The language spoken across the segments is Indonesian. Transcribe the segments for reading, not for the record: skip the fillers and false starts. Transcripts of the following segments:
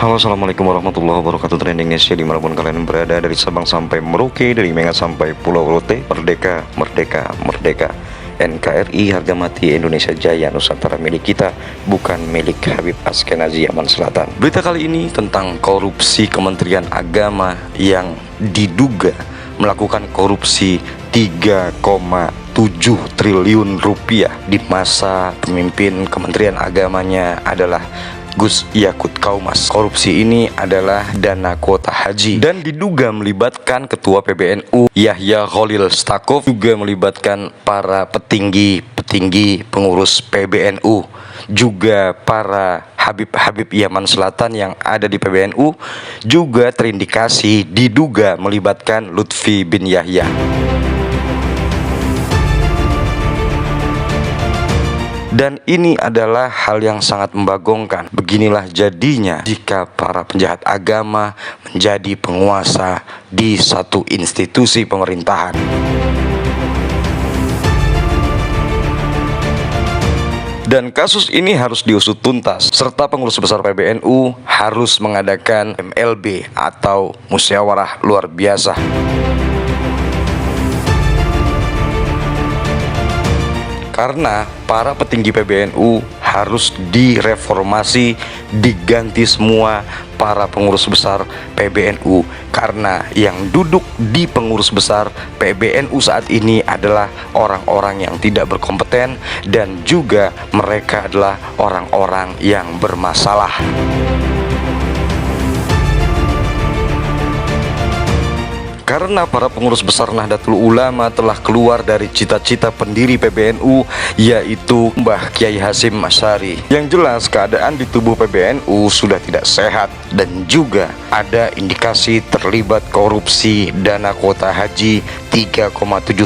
Halo, assalamualaikum warahmatullahi wabarakatuh. Trending Asia dimanapun kalian berada, dari Sabang sampai Merauke, dari Medan sampai Pulau Rote. Merdeka, merdeka, merdeka. NKRI, harga mati Indonesia Jaya, Nusantara milik kita, bukan milik Habib Askenazi Yaman Selatan. Berita kali ini tentang korupsi Kementerian Agama yang diduga melakukan korupsi 3,7 triliun rupiah di masa pemimpin Kementerian Agamanya adalah Gus Yakut Kaumas. Korupsi ini adalah dana kuota haji dan diduga melibatkan Ketua PBNU Yahya Khalil Stakuf, juga melibatkan para petinggi pengurus PBNU, juga para Habib Yaman Selatan yang ada di PBNU, juga terindikasi diduga melibatkan Lutfi bin Yahya. Dan ini adalah hal yang sangat membagongkan. Beginilah jadinya jika para penjahat agama menjadi penguasa di satu institusi pemerintahan. Dan kasus ini harus diusut tuntas, serta pengurus besar PBNU harus mengadakan MLB atau musyawarah luar biasa. Karena para petinggi PBNU harus direformasi, diganti semua para pengurus besar PBNU. Karena yang duduk di pengurus besar PBNU saat ini adalah orang-orang yang tidak berkompeten, dan juga mereka adalah orang-orang yang bermasalah. Karena para pengurus besar Nahdlatul Ulama telah keluar dari cita-cita pendiri PBNU, yaitu Mbah Kiai Hasyim Asy'ari. Yang jelas keadaan di tubuh PBNU sudah tidak sehat, dan juga ada indikasi terlibat korupsi dana kuota haji 3,7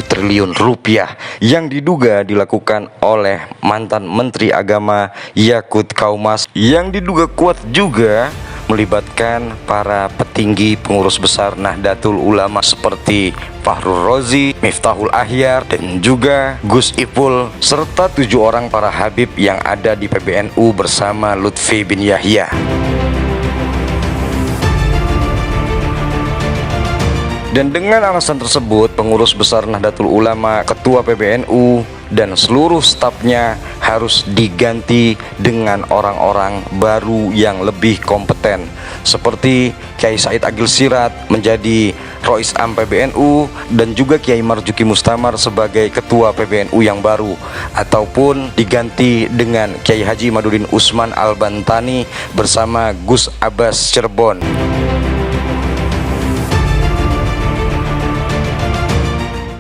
triliun rupiah yang diduga dilakukan oleh mantan Menteri Agama Yakut Kaumas, yang diduga kuat juga melibatkan para petinggi pengurus besar Nahdlatul Ulama seperti Fahrul Razi, Miftahul Ahyar, dan juga Gus Ipul, serta 7 orang para habib yang ada di PBNU bersama Lutfi bin Yahya. Dan dengan alasan tersebut, pengurus besar Nahdlatul Ulama, ketua PBNU, dan seluruh stafnya harus diganti dengan orang-orang baru yang lebih kompeten, seperti Kiai Said Agil Sirat menjadi Rois Am PBNU, dan juga Kiai Marzuki Mustamar sebagai ketua PBNU yang baru, ataupun diganti dengan Kiai Haji Madudin Usman Al-Bantani bersama Gus Abbas Cirebon.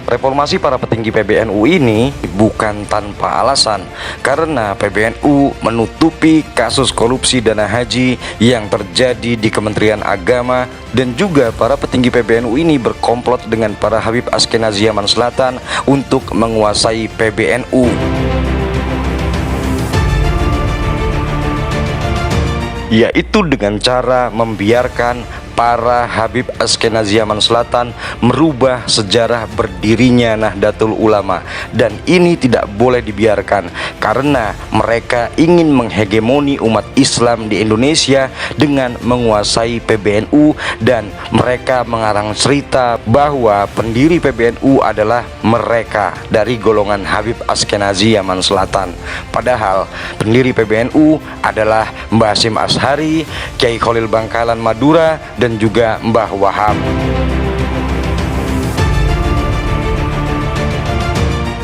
Reformasi para petinggi PBNU ini bukan tanpa alasan, karena PBNU menutupi kasus korupsi dana haji yang terjadi di Kementerian Agama, dan juga para petinggi PBNU ini berkomplot dengan para Habib Askenazi Yaman Selatan untuk menguasai PBNU. Yaitu dengan cara membiarkan para Habib Askenazi Yaman Selatan merubah sejarah berdirinya Nahdlatul Ulama. Dan ini tidak boleh dibiarkan, karena mereka ingin menghegemoni umat Islam di Indonesia dengan menguasai PBNU, dan mereka mengarang cerita bahwa pendiri PBNU adalah mereka dari golongan Habib Askenazi Yaman Selatan. Padahal pendiri PBNU adalah Mbah Hasyim Asy'ari, Kiai Khalil Bangkalan Madura, dan juga Mbah Wahab.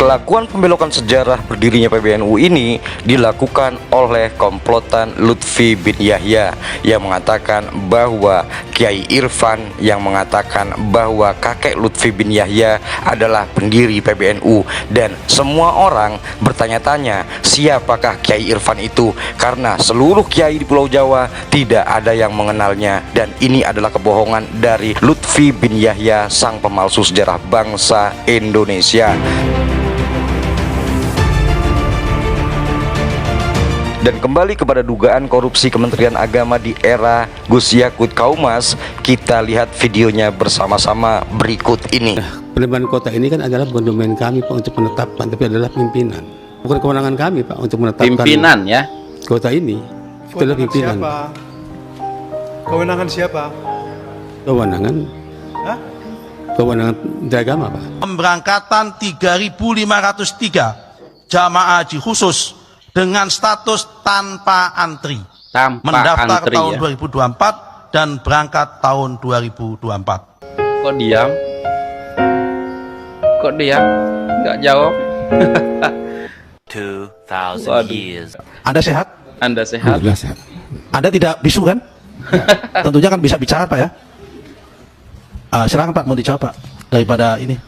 Kelakuan pembelokan sejarah berdirinya PBNU ini dilakukan oleh komplotan Lutfi bin Yahya yang mengatakan bahwa Kiai Irfan yang mengatakan bahwa kakek Lutfi bin Yahya adalah pendiri PBNU, dan semua orang bertanya-tanya siapakah Kiai Irfan itu, karena seluruh kiai di Pulau Jawa tidak ada yang mengenalnya. Dan ini adalah kebohongan dari Lutfi bin Yahya, sang pemalsu sejarah bangsa Indonesia. Dan kembali kepada dugaan korupsi Kementerian Agama di era Gus Yakut Kaumas, kita lihat videonya bersama-sama berikut ini. Penambahan kota ini kan adalah bukan domain kami Pak untuk menetapkan, tapi adalah pimpinan. Bukan kewenangan kami Pak untuk menetapkan pimpinan ya. kota ini. Itu adalah pimpinan. Kewenangan siapa? Kewenangan Hah? kewenangan Menteri Agama, Pak. Pemberangkatan 3.503 jamaah haji khusus dengan status tanpa antri. Mendaftar antri, tahun ya? 2024 dan berangkat tahun 2024. Kok diam? Kok diam? Nggak jawab? 2000 Waduh. years. Anda sehat? Anda sehat? Alhamdulillah sehat. Anda tidak bisu kan? Tentunya kan bisa bicara Pak ya. Silakan Pak, mau dijawab Pak daripada ini.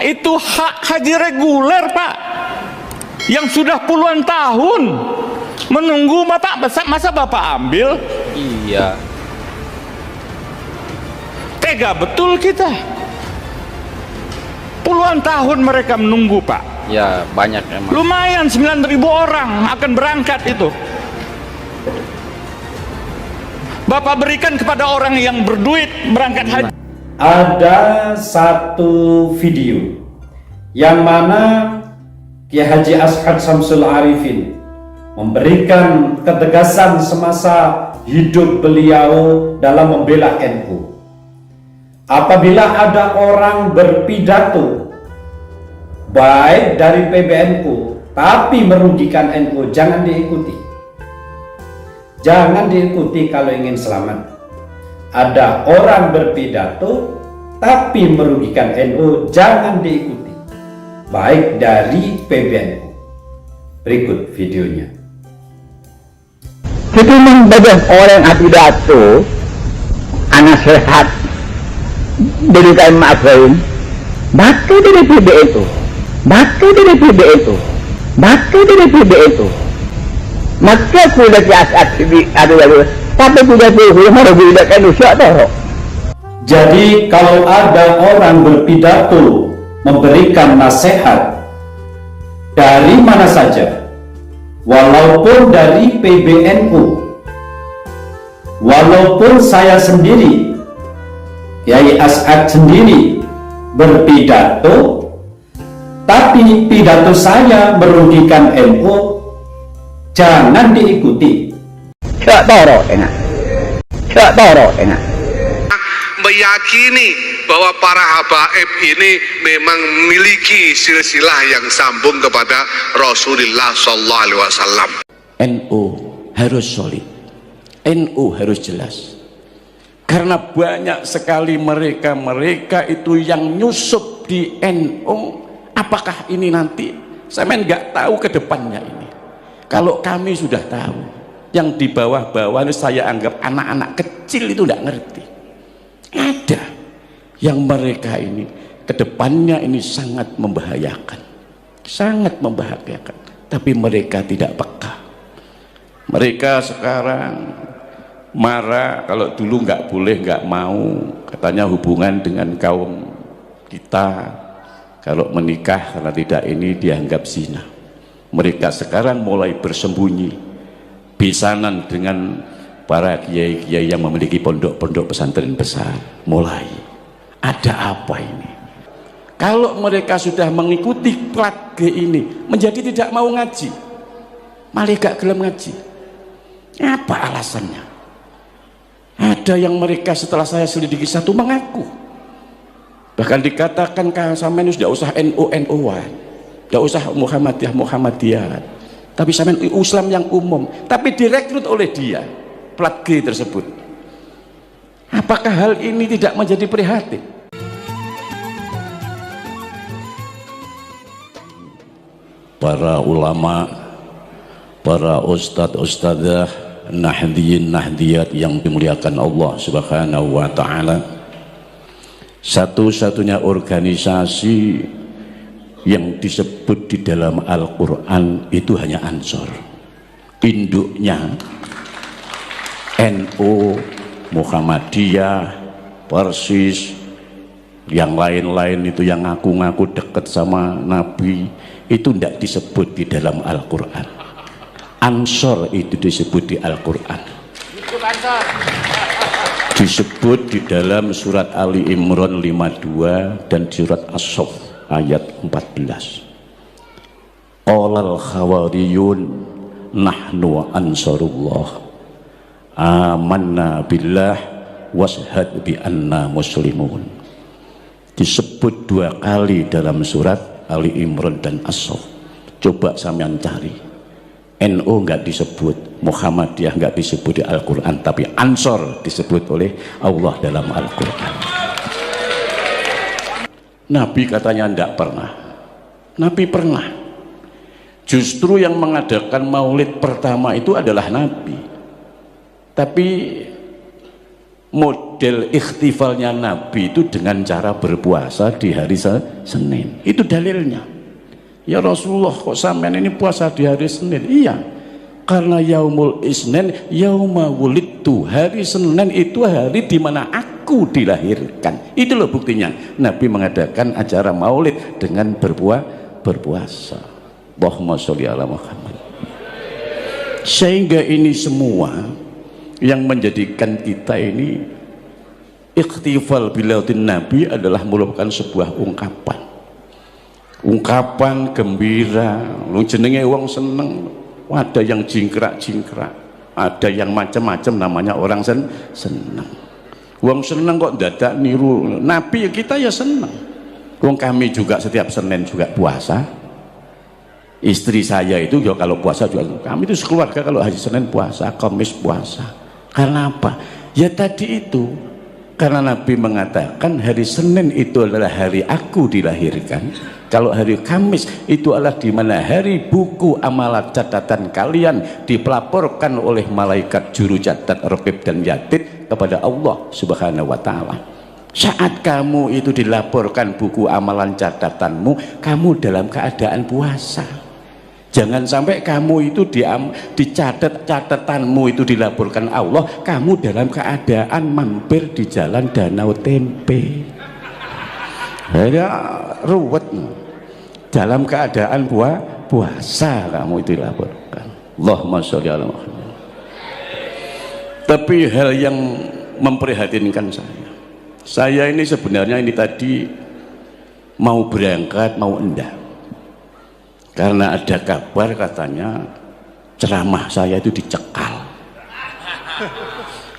Itu hak haji reguler, Pak, yang sudah puluhan tahun menunggu. Bapak, masa Bapak ambil? Iya. Tega betul kita. Puluhan tahun mereka menunggu, Pak. Ya, banyak emang. Lumayan 9.000 orang akan berangkat itu. Bapak berikan kepada orang yang berduit berangkat haji. Ada satu video yang mana Kiai Haji Ashad Syamsul Arifin memberikan ketegasan semasa hidup beliau dalam membela NU. Apabila ada orang berpidato baik dari PBNU tapi merugikan NU, jangan diikuti. Jangan diikuti kalau ingin selamat. Ada orang berpidato tapi merugikan NU, jangan diikuti, baik dari PBNU. Berikut videonya. Itu memang orang yang pidato anak sehat dari kain maafin maka dari PBNU, maka dari PBNU, maka dari PBNU, maka sudah kiasat ada tapi tidak boleh merugikan usaha toro. Jadi kalau ada orang berpidato memberikan nasihat dari mana saja, walaupun dari PBNU, walaupun saya sendiri, Kiai Ashad sendiri berpidato, tapi pidato saya merugikan NU, jangan diikuti. Cak toro enak, cak toro enak. Meyakini bahwa para habaib ini memang memiliki silsilah yang sambung kepada Rasulullah Sallallahu Alaihi Wasallam. NU harus solid, NU harus jelas, karena banyak sekali mereka itu yang nyusup di NU. Apakah ini nanti saya nggak tahu ke depannya ini. Kalau kami sudah tahu, yang di bawah-bawah ini saya anggap anak-anak kecil itu tidak ngerti. Ada yang mereka ini kedepannya ini sangat membahayakan, sangat membahayakan, tapi mereka tidak peka. Mereka sekarang marah kalau dulu nggak boleh, nggak mau, katanya hubungan dengan kaum kita kalau menikah karena tidak ini dianggap zina. Mereka sekarang mulai bersembunyi besanan dengan para kiai-kiai yang memiliki pondok-pondok pesantren besar. Mulai ada apa ini? Kalau mereka sudah mengikuti plat G ini menjadi tidak mau ngaji, malah gak gelem ngaji. Apa alasannya? Ada yang mereka setelah saya selidiki satu mengaku, bahkan dikatakan sampean sudah usah NU-NU-an, tidak usah Muhammadiyah, tapi sampean Islam yang umum, tapi direkrut oleh dia plat G tersebut. Apakah hal ini tidak menjadi prihatin? Para ulama, para ustadz-ustadzah, nahdiyin nahdiyat yang dimuliakan Allah Subhanahu wa ta'ala, satu-satunya organisasi yang disebut di dalam Al-Quran itu hanya Ansor. Induknya NU, Muhammadiyah, Persis, yang lain-lain itu yang ngaku-ngaku dekat sama Nabi itu tidak disebut di dalam Al-Quran. Ansor itu disebut di Al-Quran, disebut di dalam surat Ali Imran 52 dan surat As-Saff ayat 14. Qolal khawariyun nahnu ansarullah amanna billah washhad bi anna muslimun. Disebut 2 kali dalam surat Ali Imran dan As-Saff. Coba sampean cari, NU nggak disebut, Muhammadiyah nggak disebut di Al-Quran, tapi Ansor disebut oleh Allah dalam Al-Quran. Nabi katanya tidak pernah. Nabi pernah. Justru yang mengadakan maulid pertama itu adalah Nabi. Tapi model ikhtifalnya Nabi itu dengan cara berpuasa di hari Senin. Itu dalilnya. Ya Rasulullah, kok sampean ini puasa di hari Senin? Iya, karena yaumul isnin yauma wulidtu. Hari Senin itu hari di mana aku dilahirkan. Itu loh buktinya Nabi mengadakan acara maulid dengan berpuasa. Allahumma sholli ala Muhammad. Sehingga ini semua yang menjadikan kita ini ikhtifal bilaudin Nabi adalah merupakan sebuah ungkapan gembira. Lu jenenge wong seneng, ada yang jingkrak-jingkrak, ada yang macam-macam, namanya orang seneng. Wong seneng kok dadak niru Nabi, ya kita ya seneng. Wong kami juga setiap Senin juga puasa. Istri saya itu ya kalau puasa juga, kami itu sekeluarga kalau hari Senin puasa, Kamis puasa. Karena apa? Ya tadi itu, karena Nabi mengatakan hari Senin itu adalah hari aku dilahirkan. Kalau hari Kamis itu adalah di mana hari buku amalan catatan kalian dipelaporkan oleh malaikat juru catat Raqib dan Yatid kepada Allah Subhanahu wa taala. Saat kamu itu dilaporkan buku amalan catatanmu, kamu dalam keadaan puasa. Jangan sampai kamu itu dicatat catatanmu itu dilaporkan Allah, kamu dalam keadaan mampir di jalan Danau Tempe. Ya ruwet. Dalam keadaan puasa kamu itu dilaporkan. Allahumma sholli ala Muhammad. Tapi hal yang memprihatinkan saya ini sebenarnya ini tadi mau berangkat mau enggak, karena ada kabar katanya ceramah saya itu dicekal.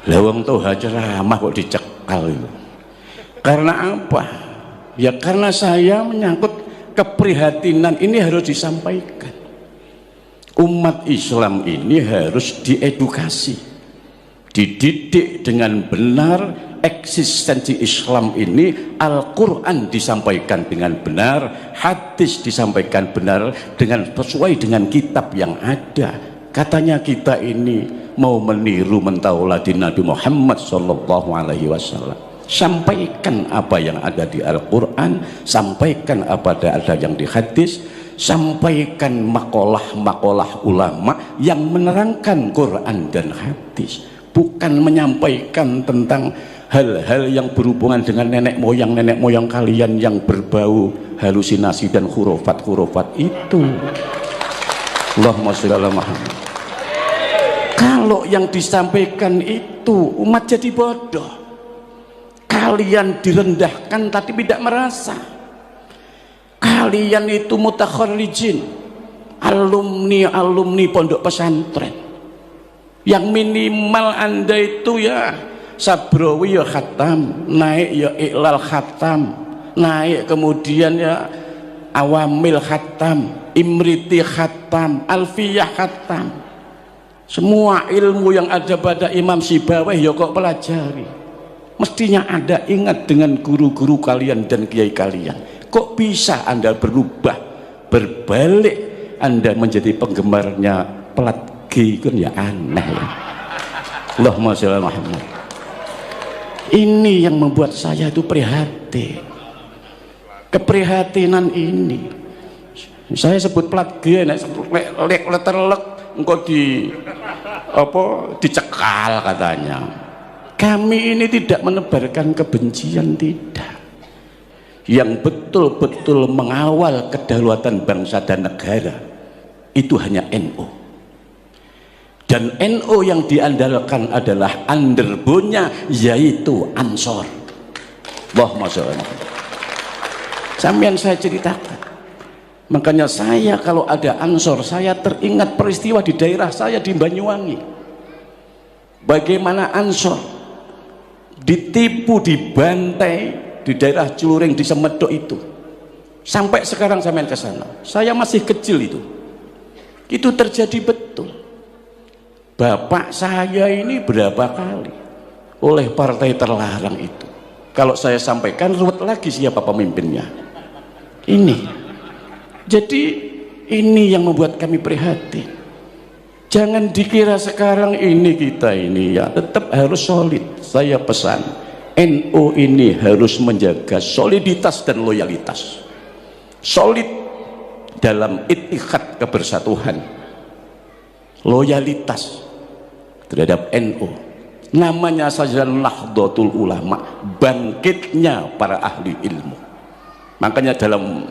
Lawang toha ceramah kok dicekal itu. Karena apa? Ya karena saya menyangkut keprihatinan ini harus disampaikan. Umat Islam ini harus diedukasi, dididik dengan benar eksistensi Islam ini. Al-Quran disampaikan dengan benar, hadis disampaikan benar dengan sesuai dengan kitab yang ada. Katanya kita ini mau meniru mentauladin Nabi Muhammad SAW. Sampaikan apa yang ada di Al-Quran, sampaikan apa yang ada yang di hadis, sampaikan makalah-makalah ulama yang menerangkan Quran dan hadis, bukan menyampaikan tentang hal-hal yang berhubungan dengan nenek moyang kalian yang berbau halusinasi dan hurufat itu. Allahumma sholli ala Muhammad. Kalau yang disampaikan itu umat jadi bodoh. Kalian direndahkan tapi tidak merasa. Kalian itu mutakharrijin, alumni pondok pesantren, yang minimal Anda itu ya Sabrawi ya khatam, naik ya Iqlal khatam, naik kemudian ya Awamil khatam, Imriti khatam, Alfiyah khatam. Semua ilmu yang ada pada Imam Sibawayh ya kok pelajari. Mestinya Anda ingat dengan guru-guru kalian dan kiai kalian. Kok bisa Anda berubah, berbalik, Anda menjadi penggemarnya pelat G, kan ya aneh ya. Allahumma sholli ala Muhammad. Ini yang membuat saya itu prihatin. Keprihatinan ini. Saya sebut pelat G, letter lek engkau dicekal katanya. Kami ini tidak menebarkan kebencian, tidak. Yang betul-betul mengawal kedaulatan bangsa dan negara itu hanya NU. Dan NU yang diandalkan adalah underbone-nya, yaitu Ansor. Allahumma sholli. Sampeyan saya ceritakan, Makanya saya kalau ada Ansor, saya teringat peristiwa di daerah saya di Banyuwangi. Bagaimana Ansor ditipu, dibantai di daerah Celuring, di Semedok itu. Sampai sekarang saya main ke sana. Saya masih kecil itu. Itu terjadi betul. Bapak saya ini berapa kali oleh partai terlarang itu. Kalau saya sampaikan ruwet lagi siapa pemimpinnya. Ini. Jadi ini yang membuat kami prihatin. Jangan dikira sekarang ini kita ini ya tetap harus solid. Saya pesan NU ini harus menjaga soliditas dan loyalitas. Solid dalam ittihad kebersatuan, loyalitas terhadap NU. Namanya saja Nahdlatul Ulama, bangkitnya para ahli ilmu. Makanya dalam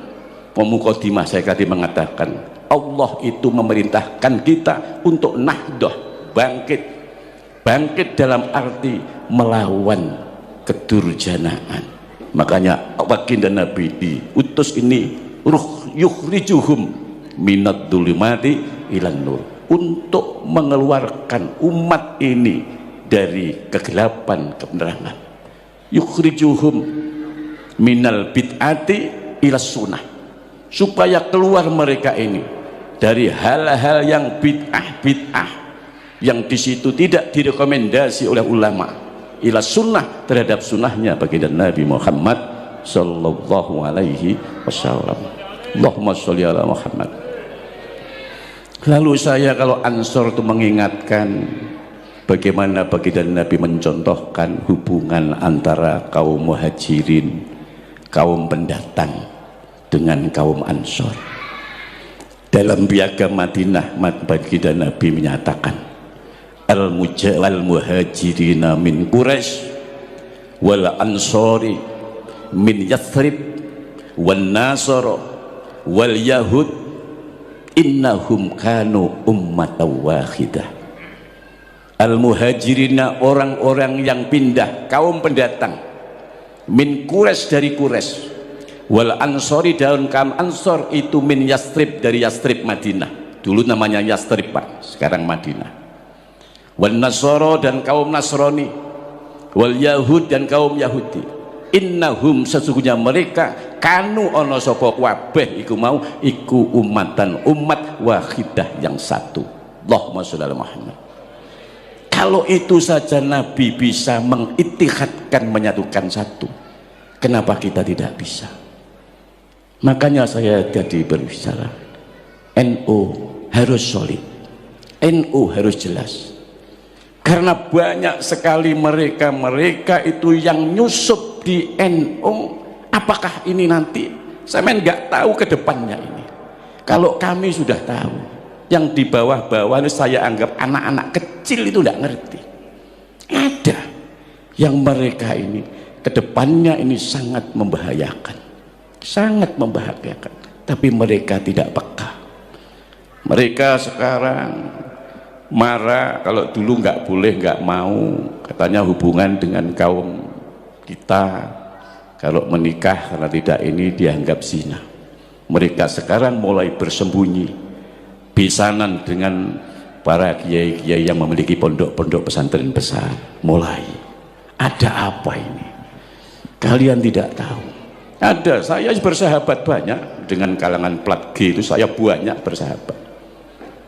pemukadimah saya tadi mengatakan Allah itu memerintahkan kita untuk nahdoh, bangkit dalam arti melawan kedurjanaan. Makanya baginda Nabi diutus ini yukhrijuhum minad dzulumati ilan nur, untuk mengeluarkan umat ini dari kegelapan kebenaran. Yukhrijuhum minal bid'ati ilas sunnah, supaya keluar mereka ini dari hal-hal yang bid'ah yang di situ tidak direkomendasi oleh ulama, ila sunnah, terhadap sunnahnya baginda Nabi Muhammad sallallahu alaihi wasallam. Allahumma sholli ala Muhammad. Lalu saya kalau Ansor itu mengingatkan bagaimana baginda Nabi mencontohkan hubungan antara kaum muhajirin, kaum pendatang, dengan kaum Ansor. Dalam piagam Madinah baginda Nabi menyatakan al muhajirina min Quraisy wal ansori min Yathrib wan nasara wal yahud innahum kanu ummatan wahidah. Al muhajirina, orang-orang yang pindah, kaum pendatang, min Quraisy, dari Quraisy, wal ansori, daun kaum Ansor itu min Yathrib, dari Yathrib Madinah. Dulu namanya Yathrib Pak, sekarang Madinah. Wal nasoro, dan kaum Nasrani, wal yahud, dan kaum Yahudi. Innahum, sesungguhnya mereka, kanu ono sapa kabeh iku mau iku umat wahidah, yang satu. Allahumma sholli ala Muhammad. Kalau itu saja Nabi bisa mengittihadkan, menyatukan satu, kenapa kita tidak bisa? Makanya saya tadi berbicara, NU harus solid, NU harus jelas. Karena banyak sekali mereka itu yang nyusup di NU. Apakah ini nanti, saya nggak tahu ke depannya ini. Kalau kami sudah tahu, yang di bawah-bawah ini saya anggap anak-anak kecil itu nggak ngerti. Ada yang mereka ini ke depannya ini sangat membahayakan, sangat membahayakan. Tapi mereka tidak peka. Mereka sekarang marah kalau dulu nggak boleh, nggak mau, katanya hubungan dengan kaum kita kalau menikah karena tidak ini dianggap zina. Mereka sekarang mulai bersembunyi, besanan dengan para kiai-kiai yang memiliki pondok-pondok pesantren besar. Mulai ada apa ini? Kalian tidak tahu. Ada, saya bersahabat banyak dengan kalangan plat G itu, saya banyak bersahabat.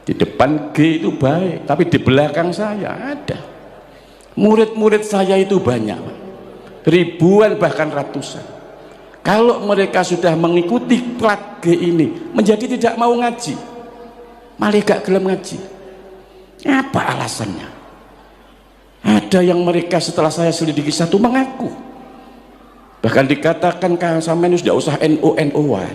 Di depan G itu baik, tapi di belakang saya ada. Murid-murid saya itu banyak, ribuan bahkan ratusan. Kalau mereka sudah mengikuti plat G ini, menjadi tidak mau ngaji, malah gak gelem ngaji. Apa alasannya? Ada yang mereka setelah saya selidiki satu mengaku, bahkan dikatakan Kang Samen sudah usah NU-NU-an,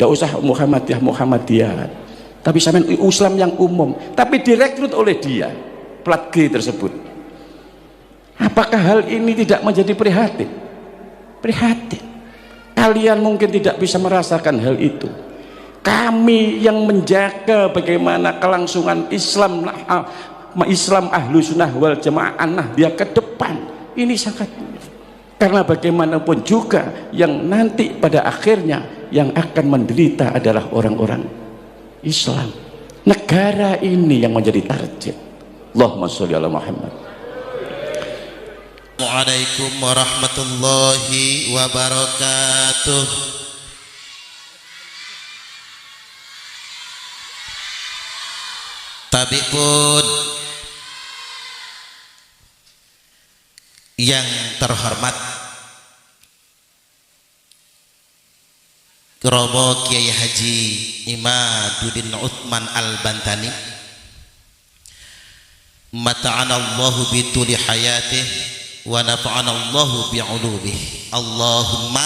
tidak usah Muhammadiyah, tapi sampean Islam yang umum, tapi direkrut oleh dia plat G tersebut. Apakah hal ini tidak menjadi prihatin? Prihatin. Kalian mungkin tidak bisa merasakan hal itu. Kami yang menjaga bagaimana kelangsungan Islam Ahlu Sunnah wal Jamaah dia ke depan, ini sangat Karena bagaimanapun juga yang nanti pada akhirnya yang akan menderita adalah orang-orang Islam. Negara ini yang menjadi target. Allahumma sholli ala Muhammad. Assalamualaikum warahmatullahi wabarakatuh. Tabi pun yang terhormat Romo Kiai Haji Imaduddin Utsman Al-Bantani, mata'ana Allahu bituli hayatih wa nafa'ana Allahu bi'ulubih, Allahumma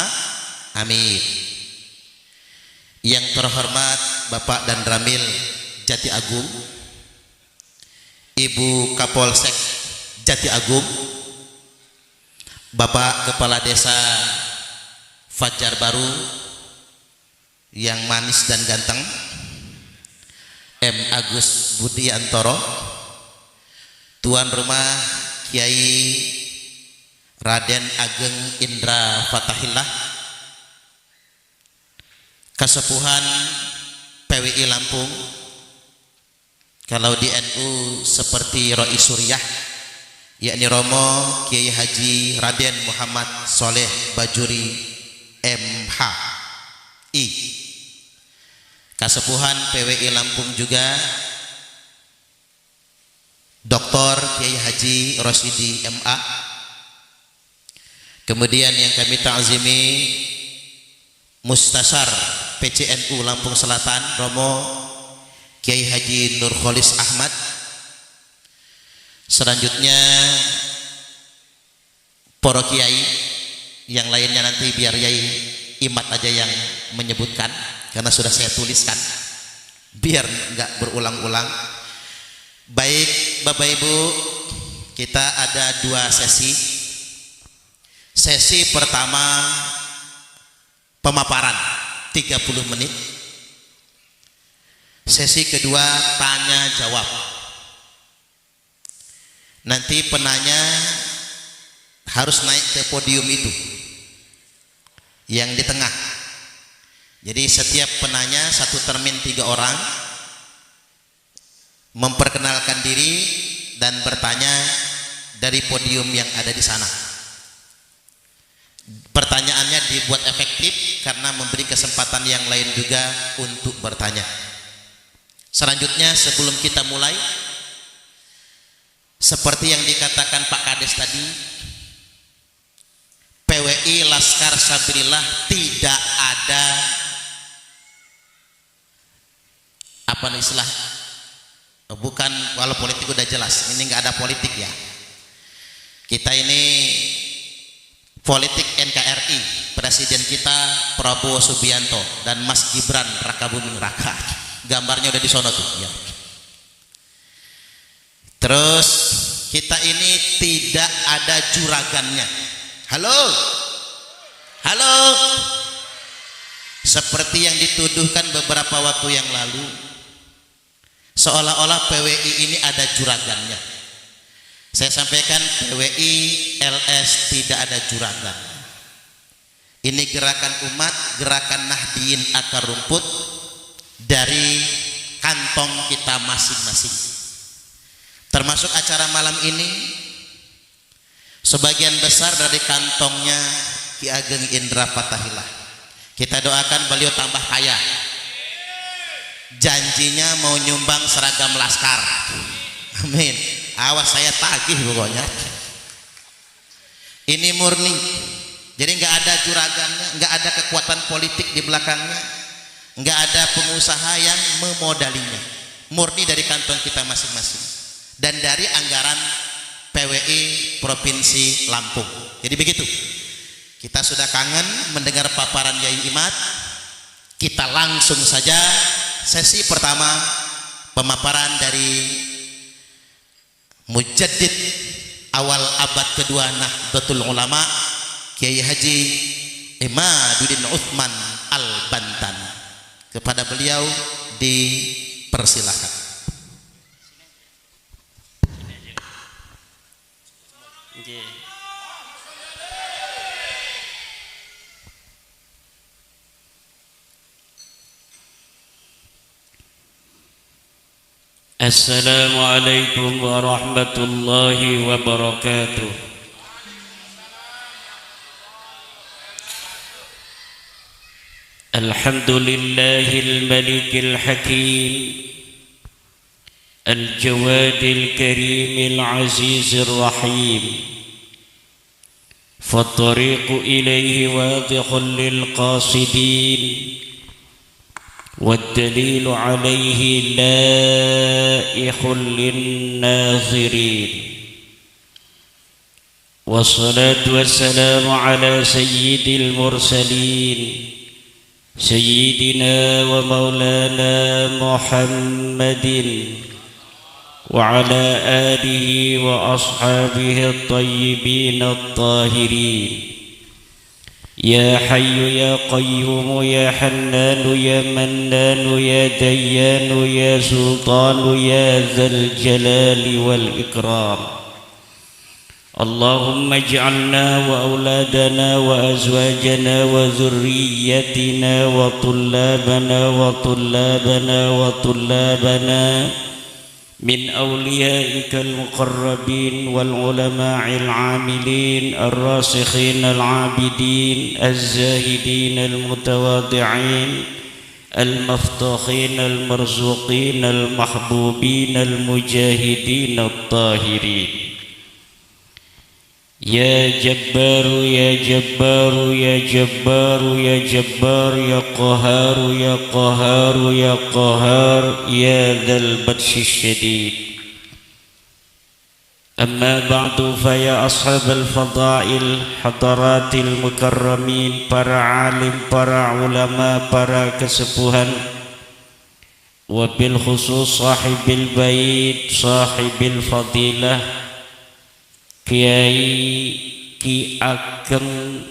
amin. Yang terhormat Bapak dan Ramil Jati Agung, Ibu Kapolsek Jati Agung, Bapak Kepala Desa Fajar Baru yang manis dan ganteng, M. Agus Budiantoro, tuan rumah Kiai Raden Ageng Indra Fatahillah, Kasepuhan PWI Lampung, kalau di NU seperti Roi Suryah, yakni Romo Kiai Haji Raden Muhammad Soleh Bajuri MHI, Kasepuhan PWI Lampung juga Dr. Kiai Haji Rosyidi MA. Kemudian yang kami ta'zimi Mustasyar PCNU Lampung Selatan Romo Kiai Haji Nur Kholis Ahmad. Selanjutnya para kiai yang lainnya nanti biar Yai Imat aja yang menyebutkan karena sudah saya tuliskan biar nggak berulang-ulang. Baik Bapak Ibu, kita ada dua sesi. Sesi pertama pemaparan 30 menit. Sesi kedua tanya jawab. Nanti penanya harus naik ke podium itu yang di tengah. Jadi setiap penanya satu termin 3 orang memperkenalkan diri dan bertanya dari podium yang ada di sana. Pertanyaannya dibuat efektif karena memberi kesempatan yang lain juga untuk bertanya. Selanjutnya sebelum kita mulai, seperti yang dikatakan Pak Kades tadi, PWI Laskar Sabilillah tidak ada apa istilah, bukan, kalau politik udah jelas, ini nggak ada politik ya. Kita ini politik NKRI, presiden kita Prabowo Subianto dan Mas Gibran Raka Buming Raka, gambarnya udah di sono tuh ya. Terus kita ini tidak ada juragannya. Halo, halo, seperti yang dituduhkan beberapa waktu yang lalu, seolah-olah PWI ini ada juragannya. Saya sampaikan PWI LS tidak ada juragan. Ini gerakan umat, gerakan Nahdiyin akar rumput dari kantong kita masing-masing. Termasuk acara malam ini, sebagian besar dari kantongnya Ki Ageng Indra Fatahillah. Kita doakan beliau tambah kaya. Janjinya mau nyumbang seragam laskar. Amin. Awas saya tagih pokoknya. Ini murni. Jadi nggak ada juragannya, nggak ada kekuatan politik di belakangnya, nggak ada pengusaha yang memodalinya. Murni dari kantong kita masing-masing dan dari anggaran PWI Provinsi Lampung. Jadi begitu. Kita sudah kangen mendengar paparan Yai Imat. Kita langsung saja sesi pertama pemaparan dari Mujaddid awal abad kedua Nahdlatul Ulama Kiai Haji Imaduddin Utsman Al-Bantani. Kepada beliau dipersilakan. Assalamualaikum warahmatullahi wabarakatuh. Alhamdulillahil malikil hakim, al-jawadil karimil azizir rahim. فالطريق إليه واضح للقاصدين والدليل عليه لائح للناظرين والصلاة والسلام على سيد المرسلين سيدنا ومولانا محمد وعلى آله وأصحابه الطيبين الطاهرين. يا حي يا قيوم يا حنان يا منان يا ديان يا سلطان يا ذا الجلال والإكرام. اللهم اجعلنا وأولادنا وأزواجنا وذريتنا وطلابنا من أوليائك المقربين والعلماء العاملين الراسخين العابدين الزاهدين المتواضعين المفتوحين المرزوقين المحبوبين المجاهدين الطاهرين. يا جبار يا جبار يا جبار يا جبار يا قهار يا قهار يا قهار يا ذا البطش الشديد. أما بعد فيا أصحاب الفضائل حضرات المكرمين para alim, para ulama, para kesepuhan, wabil khusus sahibil bait, sahibil fadilah Kiai Ki Ageng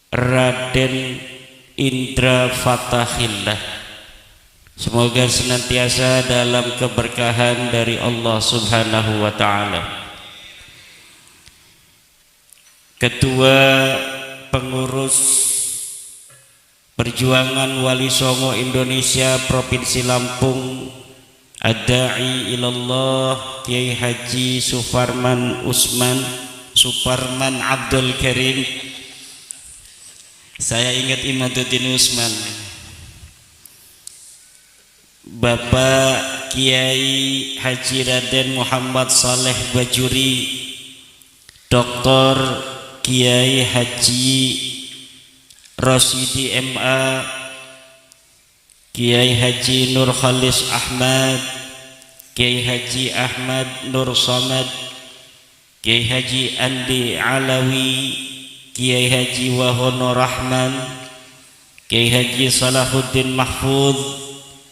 Raden Indra Fatahillah. Semoga senantiasa dalam keberkahan dari Allah Subhanahu wa ta'ala. Ketua Pengurus Perjuangan Wali Songo Indonesia Provinsi Lampung, Ad-Da'i ilallah Kiai Haji Suparman Abdul Karim. Saya ingat Imaduddin Usman. Bapak Kiai Haji Raden Muhammad Saleh Bajuri, Dr. Kiai Haji Rosidi MA, Kiai Haji Nur Khalis Ahmad, Kiai Haji Ahmad Nur Samad, Kiai Haji Andi Alawi, Kiai Haji Wahono Rahman, Kiai Haji Salahuddin Mahfud,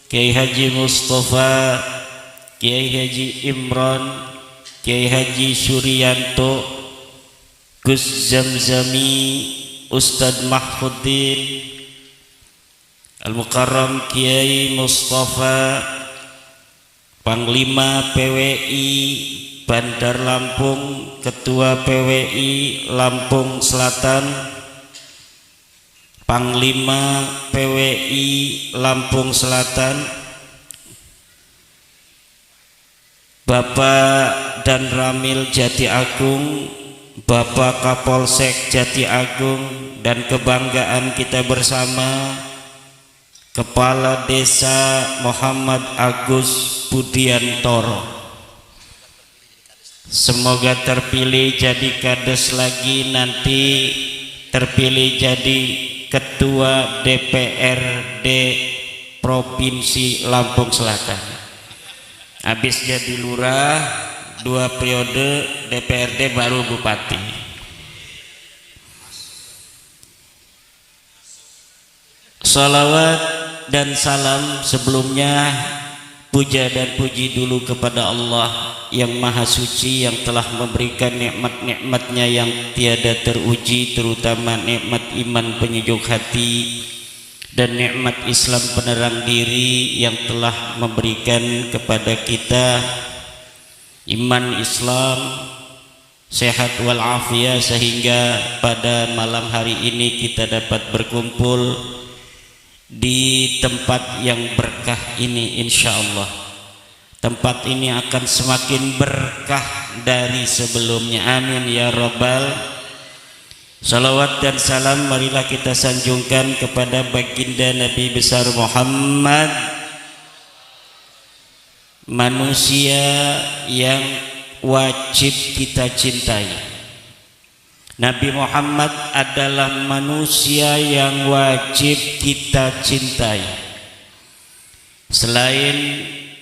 Kiai Haji Mustafa, Kiai Haji Imran, Kiai Haji Suryanto, Gus Zamzami, Ustadz Mahfuddin, Al-Mukarram Kiai Mustafa, Panglima PWI Bandar Lampung, Ketua PWI Lampung Selatan, Panglima PWI Lampung Selatan, Bapak Dan Ramil Jati Agung, Bapak Kapolsek Jati Agung, dan kebanggaan kita bersama Kepala Desa Muhammad Agus Budiantoro. Semoga terpilih jadi kades lagi, nanti terpilih jadi Ketua DPRD Provinsi Lampung Selatan. Habis jadi lurah 2 periode DPRD baru bupati. Salawat dan salam sebelumnya, puja dan puji dulu kepada Allah yang Maha Suci, yang telah memberikan nikmat-nikmatnya yang tiada teruji, terutama nikmat iman penyejuk hati dan nikmat Islam penerang diri yang telah memberikan kepada kita iman Islam, sehat walafiat, sehingga pada malam hari ini kita dapat berkumpul di tempat yang berkah ini insyaallah. tempat ini akan semakin berkah dari sebelumnya. Amin ya rabbal. Salawat dan salam marilah kita sanjungkan kepada baginda Nabi besar Muhammad, manusia yang wajib kita cintai. Nabi Muhammad adalah manusia yang wajib kita cintai. Selain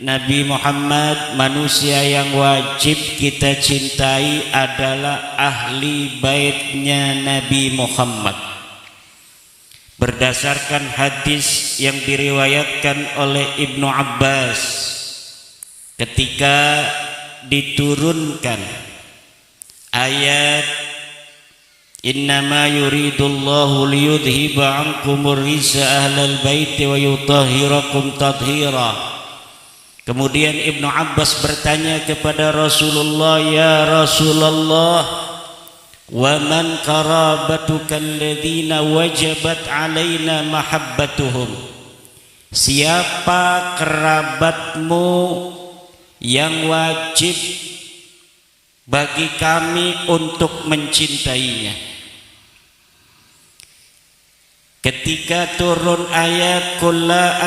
Nabi Muhammad, manusia yang wajib kita cintai adalah ahli baitnya Nabi Muhammad. Berdasarkan hadis yang diriwayatkan oleh Ibnu Abbas, ketika diturunkan ayat innama yuridullahu liyudhiba ankumur rijsa ahlal baiti wa yutahhirakum tathira, kemudian Ibnu Abbas bertanya kepada Rasulullah, ya Rasulullah, wa man qarabatuka alladhina wajabat alaina mahabbatuhum, siapa kerabatmu yang wajib bagi kami untuk mencintainya? Ketika turun ayat qul la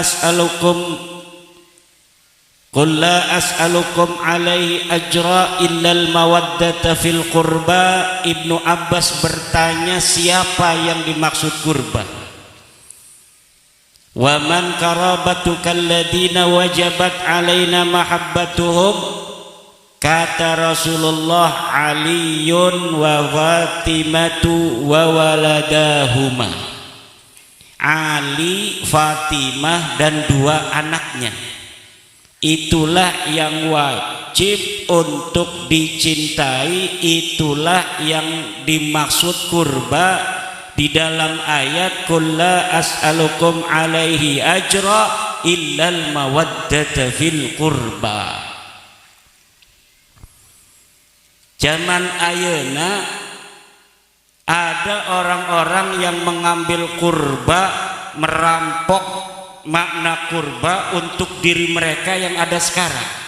as'alukum alaihi ajra illal mawaddata fil qurba, Ibnu Abbas bertanya siapa yang dimaksud kurba. Wa man qarabatuka alladhina wajabat alaina mahabbatuhum, kata Rasulullah Aliyun wa Fatimatu wa waladahuma, Ali, Fatimah dan dua anaknya. Itulah yang wajib untuk dicintai, itulah yang dimaksud kurba di dalam ayat qul la as'alukum alaihi ajra illal mawaddata fil qurba. Zaman ayeuna ada orang-orang yang mengambil kurba, merampok makna kurba untuk diri mereka yang ada sekarang.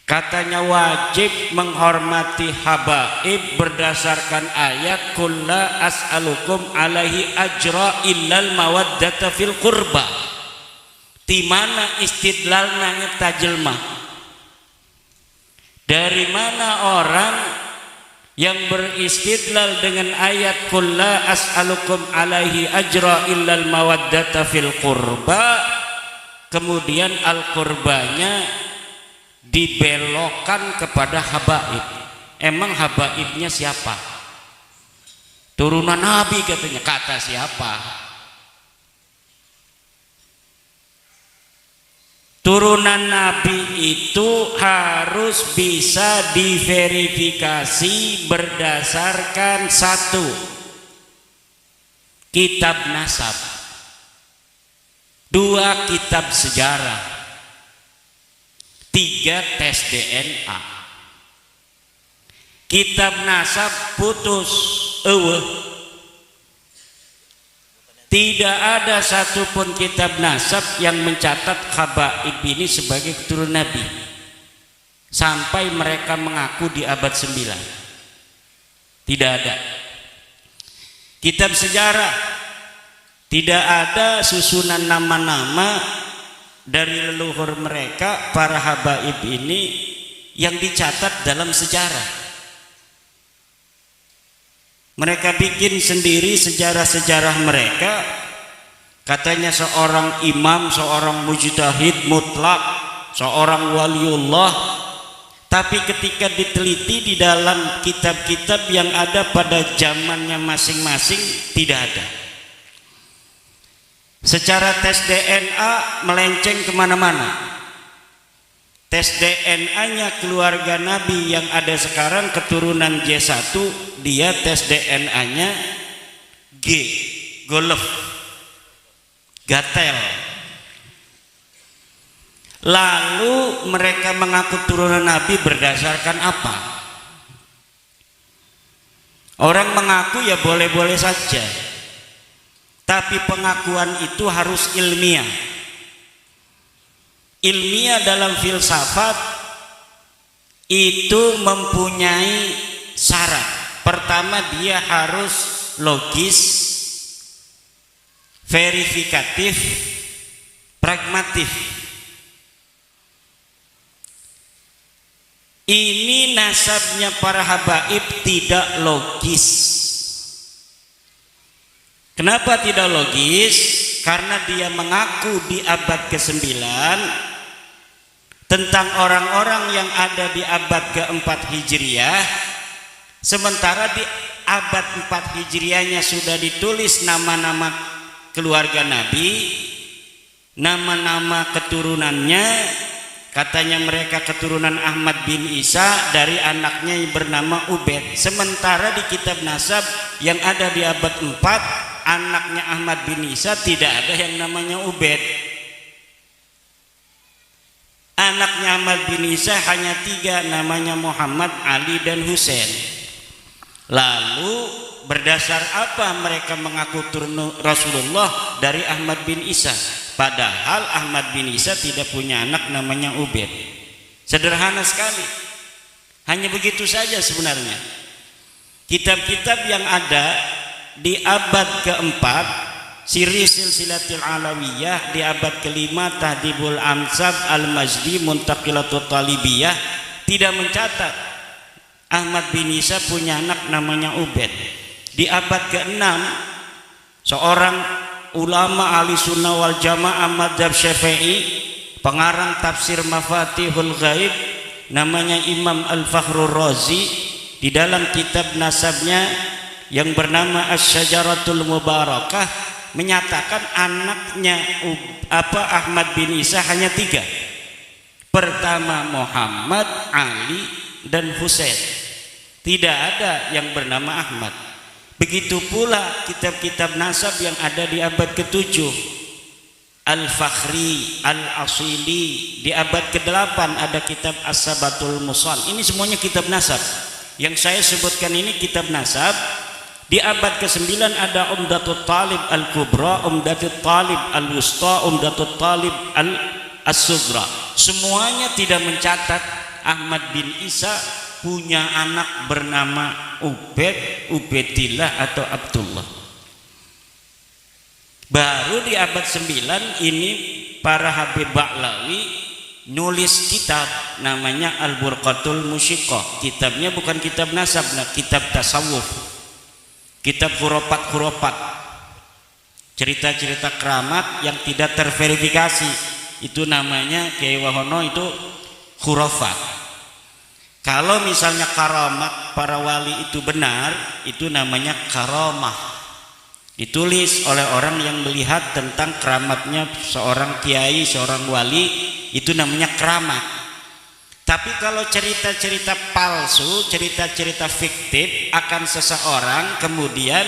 Katanya wajib menghormati habaib berdasarkan ayat qul la as'alukum alaihi ajra illal mawaddata fil qurba. Di mana istidlalna eta jelema? Dari mana orang yang beristidlal dengan ayat qul la as'alukum alaihi ajra illal mawaddata fil qurba, kemudian al-qurbanya dibelokkan kepada habaib? Emang habaibnya siapa? Turunan Nabi katanya. Kata siapa? Turunan Nabi itu harus bisa diverifikasi berdasarkan satu, kitab nasab, dua, kitab sejarah, tiga, tes DNA. Kitab nasab putus, tidak ada satupun kitab nasab yang mencatat habaib ini sebagai keturunan Nabi sampai mereka mengaku di abad 9. Tidak ada. Kitab sejarah tidak ada susunan nama-nama dari leluhur mereka para habaib ini yang dicatat dalam sejarah. Mereka bikin sendiri sejarah-sejarah mereka. Katanya seorang imam, seorang mujtahid mutlak, seorang waliullah. Tapi ketika diteliti di dalam kitab-kitab yang ada pada zamannya masing-masing, tidak ada. Secara tes DNA melenceng kemana-mana. Tes DNA-nya keluarga Nabi yang ada sekarang keturunan J1, dia tes DNA-nya G, golf, gatel. Lalu mereka mengaku turunan Nabi berdasarkan apa? Orang mengaku ya boleh-boleh saja, tapi pengakuan itu harus ilmiah. ilmiah dalam filsafat itu mempunyai syarat. Pertama, dia harus logis, verifikatif, pragmatif. Ini nasabnya para habaib tidak logis. Kenapa tidak logis? Karena dia mengaku di abad ke-9 tentang orang-orang yang ada di abad ke-4 Hijriah, sementara di abad 4 Hijriahnya sudah ditulis nama-nama keluarga Nabi, nama-nama keturunannya. Katanya mereka keturunan Ahmad bin Isa dari anaknya yang bernama Ubaid. Sementara di kitab nasab yang ada di abad 4, anaknya Ahmad bin Isa tidak ada yang namanya Ubaid. Anaknya Ahmad bin Isa hanya 3, namanya Muhammad, Ali, dan Husain. Lalu berdasar apa mereka mengaku turun Rasulullah dari Ahmad bin Isa? Padahal Ahmad bin Isa tidak punya anak namanya Ubaid. Sederhana sekali. Hanya begitu saja sebenarnya. Kitab-kitab yang ada di abad ke-4, Siri Silsilatul Alawiyah, di abad ke-5 Tahdibul Ansab Al-Majdi Muntaqilatul Talibiyah, tidak mencatat Ahmad bin Isa punya anak namanya Ubaid. Di abad ke-6 seorang ulama ahli sunnah wal jamaah madzhab Syafi'i, pengarang tafsir Mafatihul Ghaib, namanya Imam Al-Fakhrur Razi, di dalam kitab nasabnya yang bernama Asy-Syajaratul Mubarakah menyatakan anaknya Ahmad bin Isa hanya 3. Pertama Muhammad, Ali, dan Husain. Tidak ada yang bernama Ahmad. Begitu pula kitab-kitab nasab yang ada di abad ke-7, Al-Fakhri, Al-Asili. Di abad ke-8 ada kitab As-Sabatul Musal. Ini semuanya kitab nasab. Yang saya sebutkan ini kitab nasab. Di abad ke-9 ada Umdatul Talib Al-Kubra, Umdatul Talib Al-Wusta, Umdatul Talib Al-Sugra. Semuanya tidak mencatat Ahmad bin Isa punya anak bernama Ubaid, Ubaidillah, atau Abdullah. Baru di abad 9 ini para Habib Ba'lawi nulis kitab namanya Al-Burqatul Musyiqah. Kitabnya bukan kitab nasab, nah, kitab tasawuf, kitab khurafat-khurafat, cerita-cerita keramat yang tidak terverifikasi. Itu namanya Kiai Wahono, itu khurafat. Kalau misalnya karamat para wali itu benar, itu namanya karamah. Ditulis oleh orang yang melihat tentang keramatnya seorang kiai, seorang wali, itu namanya keramat. Tapi kalau cerita-cerita palsu, cerita-cerita fiktif akan seseorang kemudian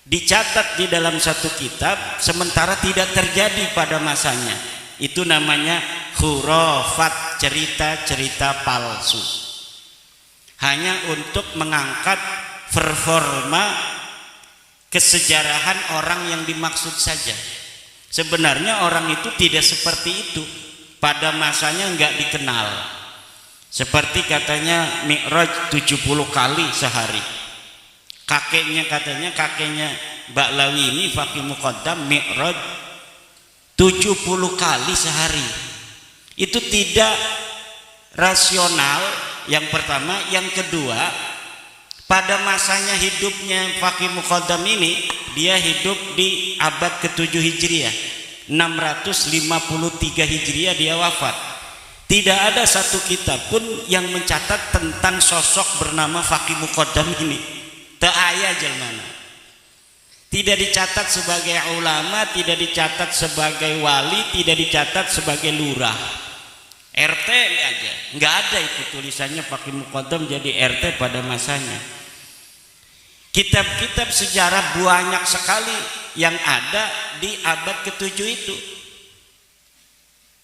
dicatat di dalam satu kitab sementara tidak terjadi pada masanya, itu namanya khurafat, cerita-cerita palsu, hanya untuk mengangkat performa kesejarahan orang yang dimaksud saja. Sebenarnya orang itu tidak seperti itu, pada masanya enggak dikenal. Seperti katanya Mi'raj 70 kali sehari. Kakeknya Ba'lawi ini Faqih Muqaddam Mi'raj 70 kali sehari. Itu tidak rasional, yang pertama. Yang kedua, pada masanya hidupnya Faqih Muqaddam ini, dia hidup di abad ke-7 Hijriah, 653 Hijriah dia wafat. Tidak ada satu kitab pun yang mencatat tentang sosok bernama Faqih Muqaddam ini. Teu aya jelmana. Tidak dicatat sebagai ulama, tidak dicatat sebagai wali, tidak dicatat sebagai lurah. RT aja, nggak ada itu tulisannya Faqih Muqaddam jadi RT pada masanya. Kitab-kitab sejarah banyak sekali yang ada di abad ke-7 itu.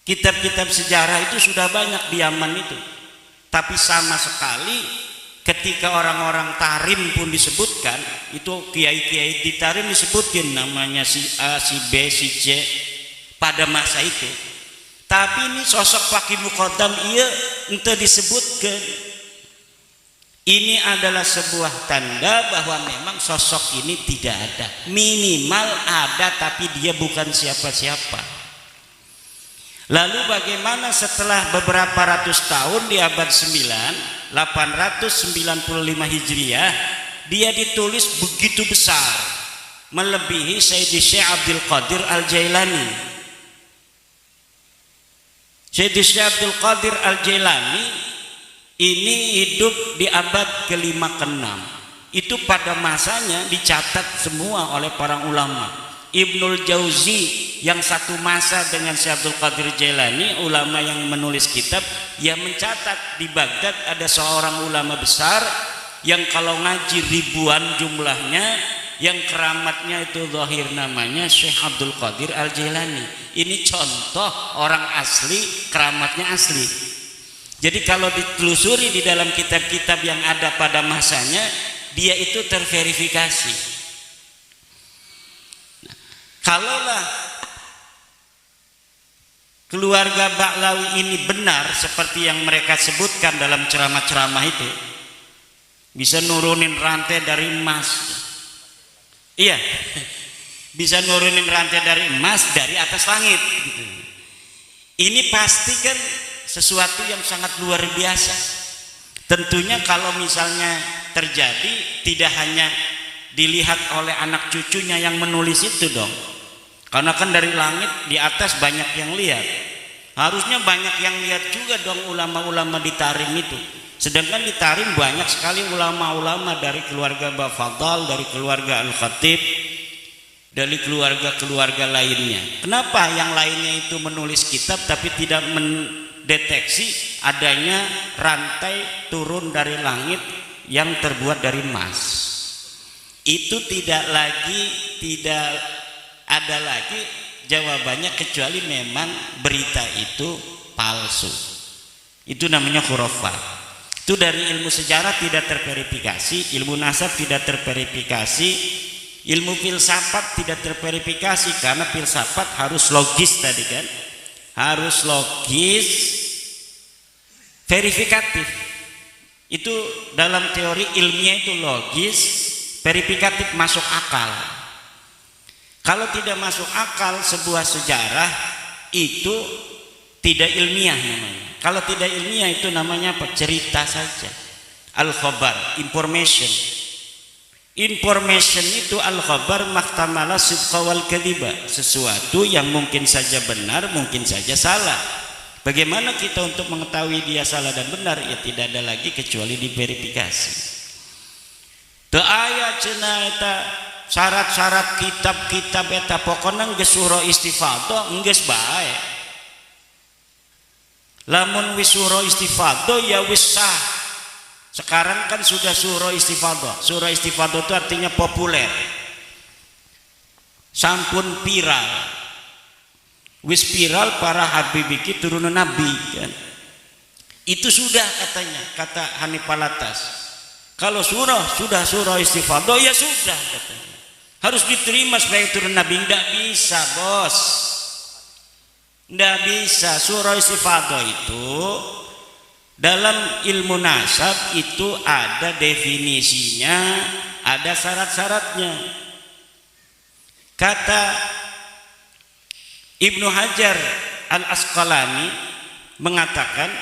Kitab-kitab sejarah itu sudah banyak di Yaman itu. Tapi sama sekali ketika orang-orang Tarim pun disebutkan, itu kiai-kiai di Tarim disebutkan namanya si A, si B, si C pada masa itu. Tapi ini sosok Fakih Muqaddam iya ente disebutkan. Ini adalah sebuah tanda bahwa memang sosok ini tidak ada. Minimal ada tapi dia bukan siapa-siapa. Lalu bagaimana setelah beberapa ratus tahun di abad 9, 895 Hijriah, dia ditulis begitu besar, melebihi Sayyidi Syekh Abdul Qadir Al-Jailani. Sayyidi Syekh Abdul Qadir Al-Jailani ini hidup di abad ke-5 ke-6. Itu pada masanya dicatat semua oleh para ulama. Ibnul Jauzi yang satu masa dengan Syekh Abdul Qadir Jailani, ulama yang menulis kitab, yang mencatat di Baghdad ada seorang ulama besar yang kalau ngaji ribuan jumlahnya, yang keramatnya itu zahir namanya Syekh Abdul Qadir Al-Jailani. Ini contoh orang asli, keramatnya asli. Jadi kalau ditelusuri di dalam kitab-kitab yang ada pada masanya, dia itu terverifikasi. Nah, kalaulah keluarga Ba'lawi ini benar seperti yang mereka sebutkan dalam ceramah-ceramah itu, bisa nurunin rantai dari emas. Iya, bisa nurunin rantai dari emas dari atas langit. Gitu. Ini pasti kan sesuatu yang sangat luar biasa. Tentunya kalau misalnya terjadi, tidak hanya dilihat oleh anak cucunya yang menulis itu dong, karena kan dari langit di atas banyak yang lihat, harusnya banyak yang lihat juga dong ulama-ulama di Tarim itu. Sedangkan di Tarim banyak sekali ulama-ulama dari keluarga Bafadal, dari keluarga Al-Khatib, dari keluarga-keluarga lainnya. Kenapa yang lainnya itu menulis kitab tapi tidak mendeteksi adanya rantai turun dari langit yang terbuat dari emas? Itu tidak ada lagi jawabannya kecuali memang berita itu palsu. Itu namanya khurafat. Itu dari ilmu sejarah tidak terverifikasi, ilmu nasab tidak terverifikasi, ilmu filsafat tidak terverifikasi, karena filsafat harus logis tadi kan, harus logis, verifikatif. Itu dalam teori ilmiah itu logis, verifikatif, masuk akal. Kalau tidak masuk akal sebuah sejarah itu tidak ilmiah namanya. Kalau tidak ilmiah itu namanya apa? Cerita saja. Al-khabar, information. Information itu al-khabar mahtamala sidqa wal kadhiba, sesuatu yang mungkin saja benar, mungkin saja salah. Bagaimana kita untuk mengetahui dia salah dan benar? Ya tidak ada lagi kecuali diverifikasi. Teu aya cenah eta syarat-syarat kitab-kitab eta pokona geus sura istifadhah geus bae. Lamun wis sura istifadhah ya wis sah. Sekarang kan sudah sura istifadhah. Sura istifadhah itu artinya populer, sampun viral. Wis viral para habib iki turunan nabi kan. Itu sudah katanya, kata Hanif Alatas. Kalau sudah surah istifadhah ya sudah katanya. Harus diterima sebagai turun nabi. Tidak bisa bos, tidak bisa. Surah istifadhah itu dalam ilmu nasab itu ada definisinya, ada syarat-syaratnya. Kata Ibnu Hajar Al-Asqalani mengatakan,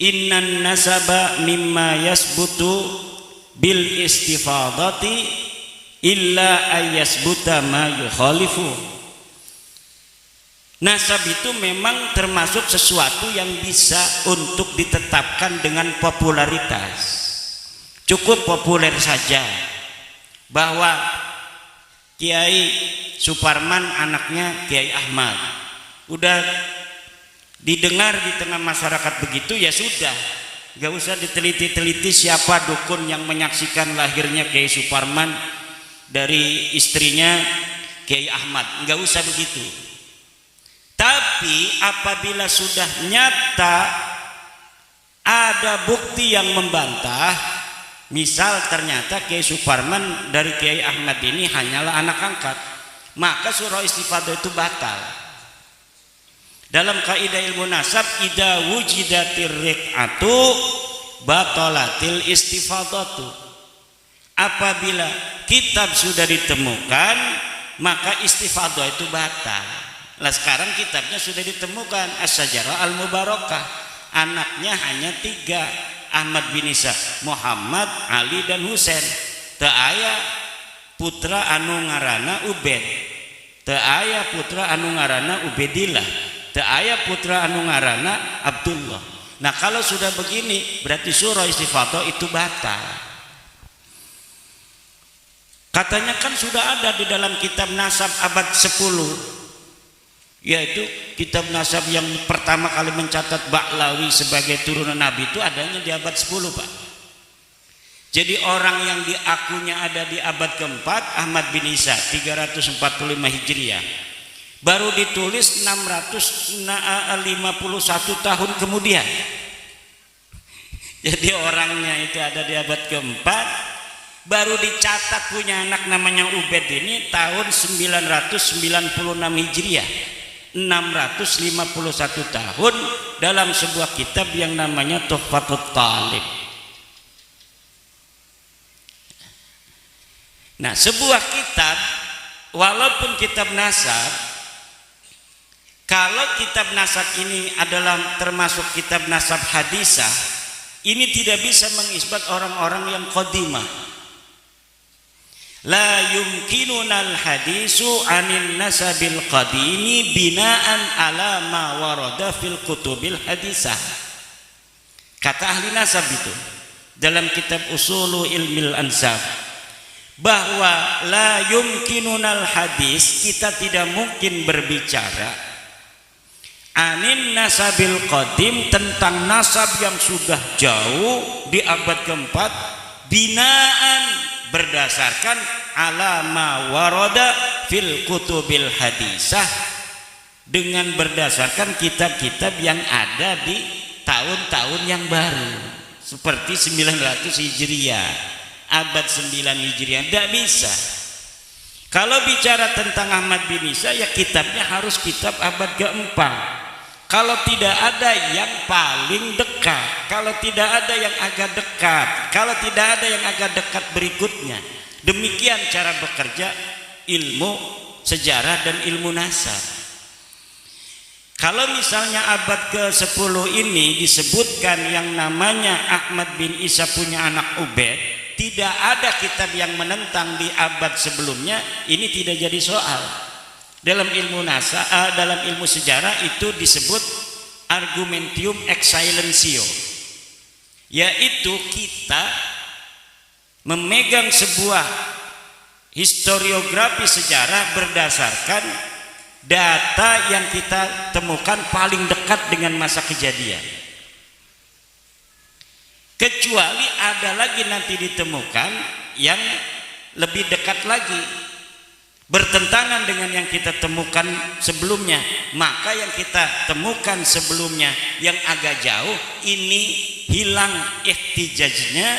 innan nasaba mimma yasbutu bil istifadati illa ayasbuta ma yukhalifu. Nasab itu memang termasuk sesuatu yang bisa untuk ditetapkan dengan popularitas. Cukup populer saja bahwa Kiai Suparman anaknya Kiai Ahmad, udah didengar di tengah masyarakat begitu ya sudah, gak usah diteliti-teliti siapa dukun yang menyaksikan lahirnya Kiai Suparman dari istrinya Kiai Ahmad, gak usah begitu. Tapi apabila sudah nyata ada bukti yang membantah, misal ternyata Kiai Suparman dari Kiai Ahmad ini hanyalah anak angkat, maka surah istifadhah itu batal. Dalam kaidah ilmu nasab, idza wujidatir riq'atu batalatil istifadatu. Apabila kitab sudah ditemukan, maka istifadah itu batal. Nah sekarang kitabnya sudah ditemukan, As-Sajarah Al-Mubarakah. Anaknya hanya 3, Ahmad bin Isa, Muhammad, Ali dan Husain. Teu aya putra anu ngaranna Ubed, teu aya putra anu ngaranna Ubedillah, teu aya putra anu ngaranna Abdullah. Nah kalau sudah begini berarti surah istifadah itu batal. Katanya kan sudah ada di dalam kitab nasab abad 10, yaitu kitab nasab yang pertama kali mencatat Ba'lawi sebagai turunan Nabi itu adanya di abad 10 Pak. Jadi orang yang diakunya ada di abad keempat, Ahmad bin Isa 345 Hijriah, baru ditulis 651 tahun kemudian. Jadi orangnya itu ada di abad keempat, baru dicatat punya anak namanya Ubed ini tahun 996 Hijriah, 651 tahun, dalam sebuah kitab yang namanya Tuhfatut Talib. Nah sebuah kitab, walaupun kitab nasab, kalau kitab nasab ini adalah termasuk kitab nasab hadisah, ini tidak bisa mengisbat orang-orang yang qadimah. La yumkinunal hadisu anin nasabil qadimi binaan ala ma warada fil kutubil hadisah. Kata ahli nasab itu dalam kitab Usulu Ilmil Ansab, bahwa la yumkinunal hadis, kita tidak mungkin berbicara anin nasabil qadim, tentang nasab yang sudah jauh di abad keempat, binaan, berdasarkan ala ma warada fil kutubil hadisah, dengan berdasarkan kitab-kitab yang ada di tahun-tahun yang baru seperti 900 Hijriah, abad 9 Hijriah. Tidak bisa. Kalau bicara tentang Ahmad bin Isa, ya kitabnya harus kitab abad keempat. Kalau tidak ada yang paling dekat, kalau tidak ada yang agak dekat, kalau tidak ada yang agak dekat berikutnya. Demikian cara bekerja ilmu sejarah dan ilmu nasab. Kalau misalnya abad ke-10 ini disebutkan yang namanya Ahmad bin Isa punya anak Ubed, tidak ada kitab yang menentang di abad sebelumnya, ini tidak jadi soal. Dalam ilmu nasab, dalam ilmu sejarah itu disebut argumentium ex silentio, yaitu kita memegang sebuah historiografi sejarah berdasarkan data yang kita temukan paling dekat dengan masa kejadian. Kecuali ada lagi nanti ditemukan yang lebih dekat lagi, bertentangan dengan yang kita temukan sebelumnya, maka yang kita temukan sebelumnya yang agak jauh ini hilang ihtijajnya,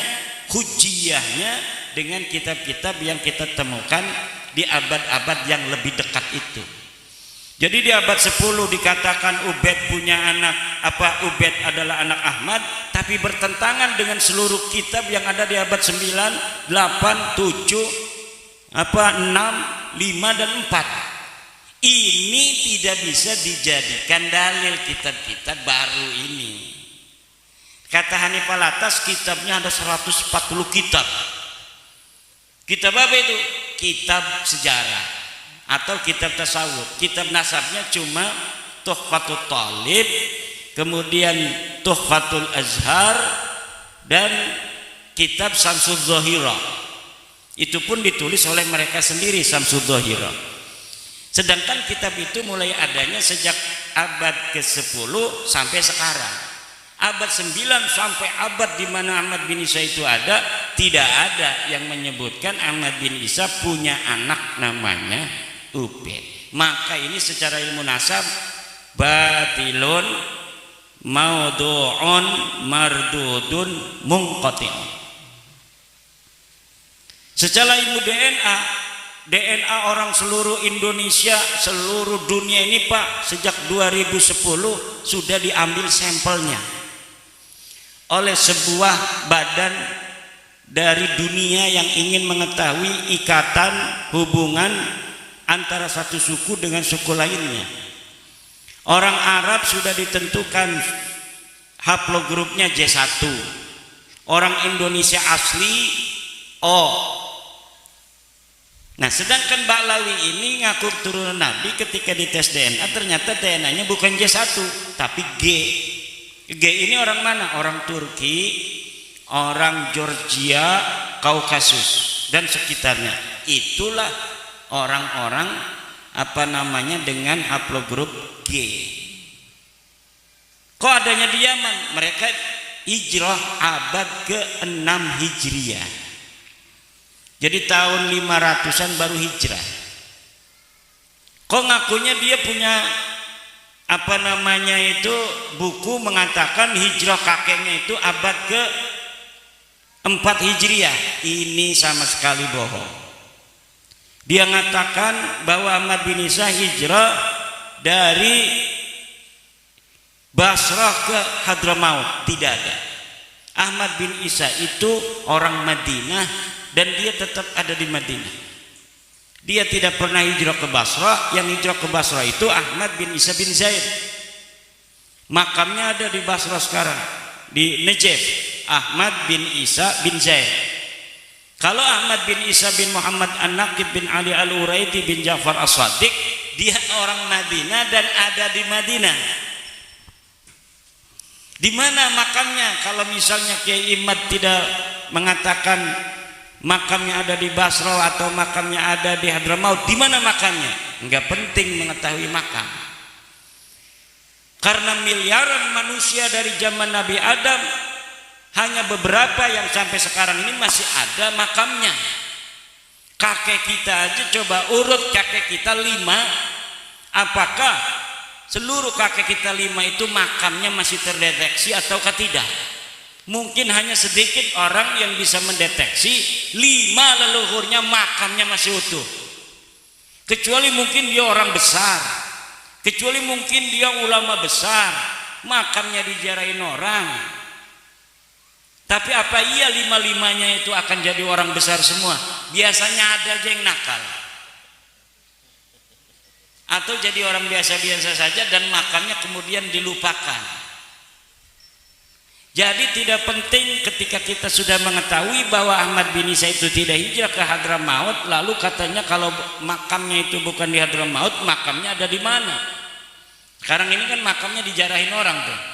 hujiyahnya dengan kitab-kitab yang kita temukan di abad-abad yang lebih dekat itu. Jadi di abad 10 dikatakan Ubed punya anak, Ubed adalah anak Ahmad, tapi bertentangan dengan seluruh kitab yang ada di abad 9, 8, 7, 6, 5 dan 4. Ini tidak bisa dijadikan dalil kitab-kitab baru ini. Kata Hanifal Atas, kitabnya ada 140 kitab. Kitab apa itu? Kitab sejarah atau kitab tasawuf. Kitab nasabnya cuma Tuhfatul Talib, kemudian Tuhfatul Azhar, dan kitab Samsud Zahira. Itu pun ditulis oleh mereka sendiri, Samsud Zahira. Sedangkan kitab itu mulai adanya sejak abad ke-10 sampai sekarang. Abad 9 sampai abad di mana Ahmad bin Isa itu ada, tidak ada yang menyebutkan Ahmad bin Isa punya anak namanya Ubed. Maka ini secara ilmu nasab batilun maudu'un mardudun munqati'. Secara ilmu DNA DNA orang seluruh Indonesia, seluruh dunia ini Pak, sejak 2010 sudah diambil sampelnya oleh sebuah badan dari dunia yang ingin mengetahui ikatan hubungan antara satu suku dengan suku lainnya. Orang Arab sudah ditentukan haplogrupnya J1, orang Indonesia asli O. Nah, sedangkan Ba'lawi ini ngaku turunan Nabi, ketika dites DNA ternyata DNA-nya bukan J1 tapi G. G ini orang mana? Orang Turki, orang Georgia, Kaukasus dan sekitarnya. Itulah orang-orang dengan haplogrup G. Kok adanya di Yaman? Mereka hijrah abad ke-6 Hijriah. Jadi tahun 500-an baru hijrah. Kok ngakunya dia punya buku mengatakan hijrah kakeknya itu abad ke-4 Hijriah. Ini sama sekali bohong. Dia mengatakan bahwa Ahmad bin Isa hijrah dari Basrah ke Hadramaut. Tidak ada. Ahmad bin Isa itu orang Madinah dan dia tetap ada di Madinah. Dia tidak pernah hijrah ke Basrah. Yang hijrah ke Basrah itu Ahmad bin Isa bin Zaid. Makamnya ada di Basrah sekarang, di Najaf. Ahmad bin Isa bin Zaid. Kalau Ahmad bin Isa bin Muhammad An-Naqib bin Ali Al-Uraidi bin Ja'far As-Sadiq, dia orang Madinah dan ada di Madinah. Di mana makamnya? Kalau misalnya Kiai Imad tidak mengatakan makamnya ada di Basrah atau makamnya ada di Hadramaut, di mana makamnya? Enggak penting mengetahui makam. Karena miliaran manusia dari zaman Nabi Adam, hanya beberapa yang sampai sekarang ini masih ada makamnya. Kakek kita aja coba urut kakek kita 5. Apakah seluruh kakek kita 5 itu makamnya masih terdeteksi ataukah tidak? Mungkin hanya sedikit orang yang bisa mendeteksi 5 leluhurnya makamnya masih utuh. Kecuali mungkin dia orang besar, kecuali mungkin dia ulama besar, makamnya dijarahin orang. Tapi apa iya 5-5-nya itu akan jadi orang besar semua? Biasanya ada aja yang nakal, atau jadi orang biasa-biasa saja dan makamnya kemudian dilupakan. Jadi tidak penting ketika kita sudah mengetahui bahwa Ahmad bin Isa itu tidak hijrah ke Hadramaut, lalu katanya kalau makamnya itu bukan di Hadramaut, makamnya ada di mana? Sekarang ini kan makamnya dijarahin orang tuh.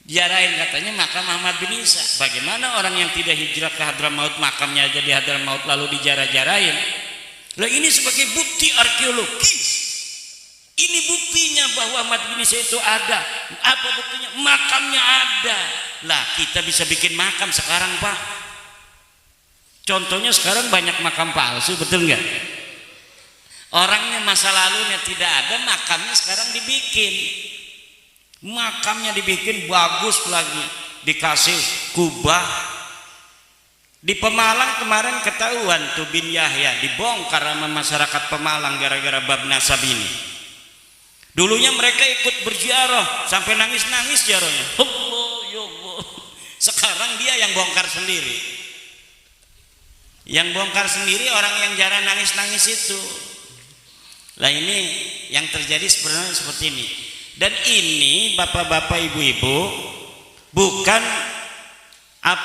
Dijarahin katanya makam Ahmad bin Isa. Bagaimana orang yang tidak hijrah ke Hadramaut makamnya aja di Hadramaut lalu dijarah-jarahin? Lah ini sebagai bukti arkeologis. Ini buktinya bahwa Ahmad bin Isa itu ada. Apa buktinya? Makamnya ada. Lah kita bisa bikin makam sekarang Pak. Contohnya sekarang banyak makam palsu, betul nggak? Orangnya masa lalunya tidak ada, makamnya sekarang dibikin. Makamnya dibikin bagus lagi, dikasih kubah. Di Pemalang kemarin ketahuan tuh bin Yahya dibongkar sama masyarakat Pemalang gara-gara bab nasab ini. Dulunya mereka ikut berziarah sampai nangis-nangis ziarahnya. Allah ya Allah. Sekarang dia yang bongkar sendiri. Yang bongkar sendiri orang yang jarang nangis-nangis itu. Lah ini yang terjadi sebenarnya seperti ini. Dan ini bapak-bapak ibu-ibu bukan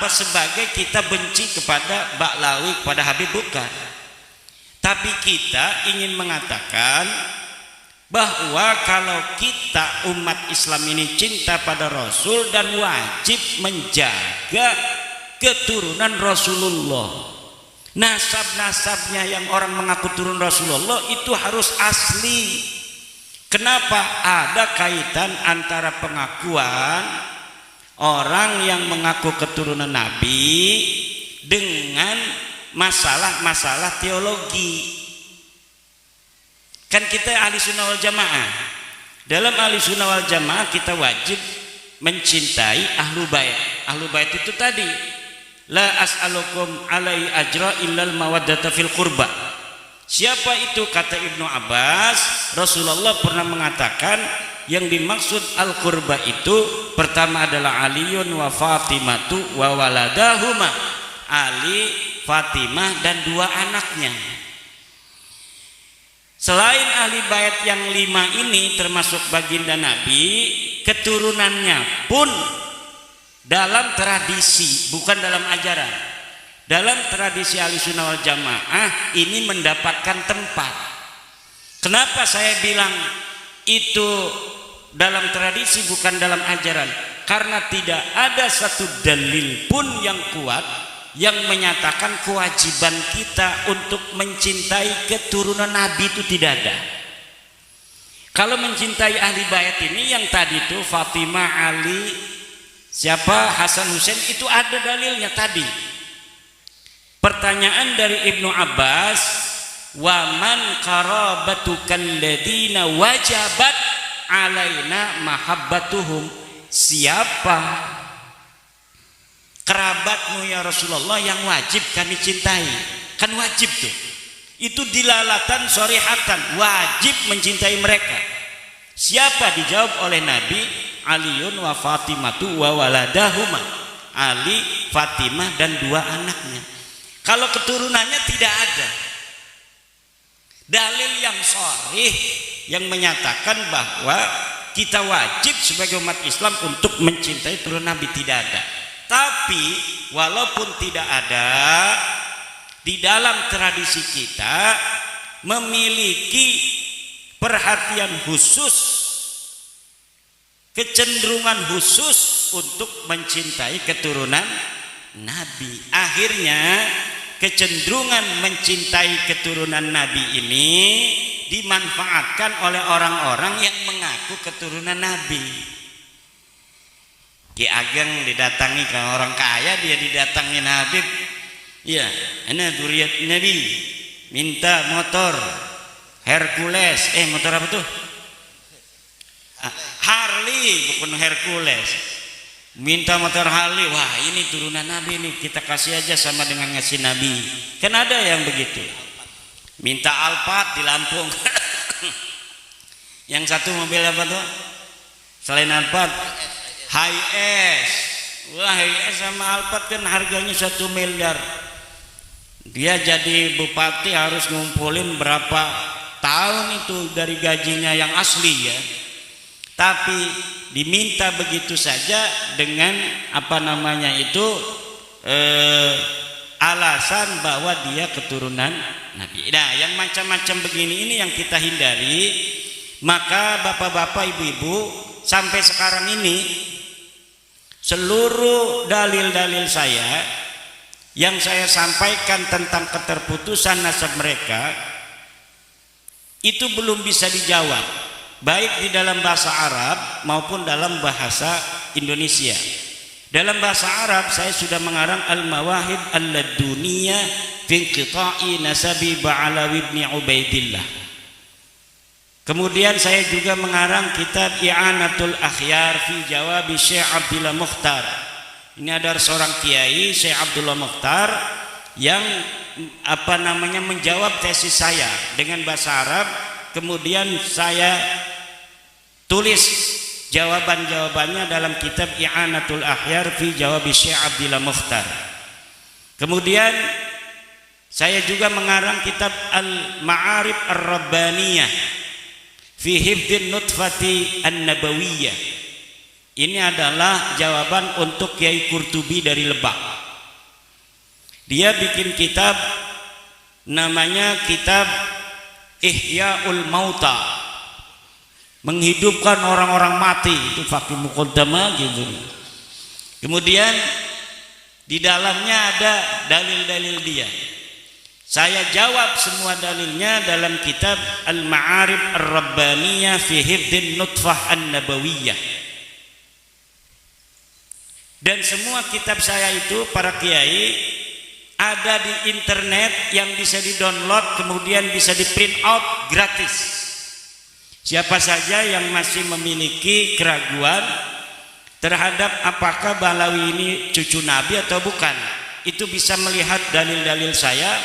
sebagai kita benci kepada Ba'lawi, kepada Habib, bukan. Tapi kita ingin mengatakan bahwa kalau kita umat Islam ini cinta pada Rasul dan wajib menjaga keturunan Rasulullah, nasab-nasabnya yang orang mengaku turun Rasulullah itu harus asli. Kenapa? Ada kaitan antara pengakuan orang yang mengaku keturunan Nabi dengan masalah-masalah teologi. Kan kita ahli sunnah wal jamaah. Dalam ahli sunnah wal jamaah kita wajib mencintai ahlu bait. Ahlu bait itu tadi la as'alukum alai ajra illal mawaddata fil qurba. Siapa itu? Kata Ibnu Abbas, Rasulullah pernah mengatakan yang dimaksud al-qurba itu pertama adalah Aliun wa Fatimatu wa waladahuma, Ali, Fatimah dan dua anaknya. Selain ahli bait yang 5 ini termasuk baginda Nabi, keturunannya pun dalam tradisi, bukan dalam ajaran, dalam tradisi Ahlussunnah wal Jamaah ini mendapatkan tempat. Kenapa saya bilang itu dalam tradisi bukan dalam ajaran? Karena tidak ada satu dalil pun yang kuat yang menyatakan kewajiban kita untuk mencintai keturunan Nabi, itu tidak ada. Kalau mencintai ahli bait ini yang tadi itu Fatimah, Ali, siapa, Hasan, Husain, itu ada dalilnya tadi. Pertanyaan dari Ibnu Abbas, wa man qarabatukan ladina wajabat alaina mahabbatuhum, siapa kerabatmu ya Rasulullah yang wajib kami cintai? Kan wajib tuh, itu dilalatan sorihatan, wajib mencintai mereka. Siapa? Dijawab oleh Nabi, Aliun wa Fatimatu wa waladahuma, Ali, Fatimah dan dua anaknya. Kalau keturunannya tidak ada dalil yang sharih yang menyatakan bahwa kita wajib sebagai umat Islam untuk mencintai turunan Nabi, tidak ada. Tapi walaupun tidak ada, di dalam tradisi kita memiliki perhatian khusus, kecenderungan khusus untuk mencintai keturunan Nabi. Akhirnya kecenderungan mencintai keturunan Nabi ini dimanfaatkan oleh orang-orang yang mengaku keturunan Nabi. Ki Ageng didatangi ke orang kaya, dia didatangi Habib, ya, ana duriat Nabi, minta motor Hercules, motor apa tuh? Harley, bukan Hercules. Minta motor Harley, wah ini turunan Nabi nih, kita kasih aja sama dengan ngasih Nabi. Kan ada yang begitu. Minta Alphard di Lampung. Yang satu mobil apa tuh? Selain Alphard, Hi-S. Wah, Hi-S sama Alphard kan harganya 1 miliar. Dia jadi bupati harus ngumpulin berapa tahun itu dari gajinya yang asli ya. Tapi diminta begitu saja dengan apa namanya itu alasan bahwa dia keturunan Nabi. Nah, yang macam-macam begini ini yang kita hindari. Maka bapak-bapak, ibu-ibu, sampai sekarang ini seluruh dalil-dalil saya yang saya sampaikan tentang keterputusan nasab mereka itu belum bisa dijawab, baik di dalam bahasa Arab maupun dalam bahasa Indonesia. Dalam bahasa Arab saya sudah mengarang Al-Mawahib Al-Laduniyah fi Inqita'i Nasabi Ba'alawi ibn Ubaidillah. Kemudian saya juga mengarang kitab I'anatul Akhyar fi Jawabi Syekh Abdullah Mukhtar. Ini ada seorang kiai, Syekh Abdullah Mukhtar, yang apa namanya menjawab tesis saya dengan bahasa Arab. Kemudian saya tulis jawaban-jawabannya dalam kitab I'anatul Akhyar fi Jawabi Syekh Abdullah Mukhtar. Kemudian saya juga mengarang kitab Al-Ma'arif Ar-Rabbaniyah fi hifdhin nutfati an-nabawiyah. Ini adalah jawaban untuk Kiai Qurtubi dari Lebak. Dia bikin kitab namanya kitab Ihya'ul Mauta, menghidupkan orang-orang mati, itu fakih muqaddamah gitu. Kemudian di dalamnya ada dalil-dalil dia. Saya jawab semua dalilnya dalam kitab Al-Ma'arif Ar-Rabbaniyah fi Hifdhin Nutfah An-Nabawiyah. Dan semua kitab saya itu para kiai ada di internet yang bisa di-download, kemudian bisa di-print out gratis. Siapa saja yang masih memiliki keraguan terhadap apakah Balawi ini cucu Nabi atau bukan, itu bisa melihat dalil-dalil saya,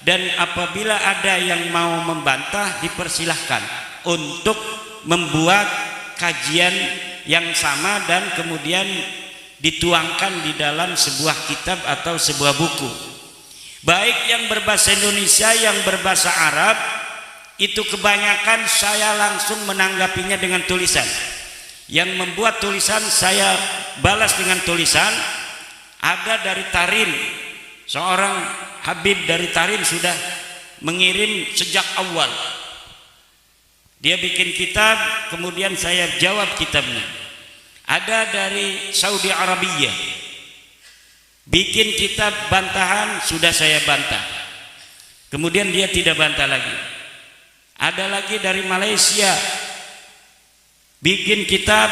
dan apabila ada yang mau membantah dipersilahkan untuk membuat kajian yang sama dan kemudian dituangkan di dalam sebuah kitab atau sebuah buku, baik yang berbahasa Indonesia, yang berbahasa Arab. Itu kebanyakan saya langsung menanggapinya dengan tulisan. Yang membuat tulisan saya balas dengan tulisan. Ada dari Tarim, seorang Habib dari Tarim sudah mengirim sejak awal. Dia bikin kitab, kemudian saya jawab kitabnya. Ada dari Saudi Arabia, bikin kitab bantahan, sudah saya bantah. Kemudian dia tidak bantah lagi. Ada lagi dari Malaysia, bikin kitab,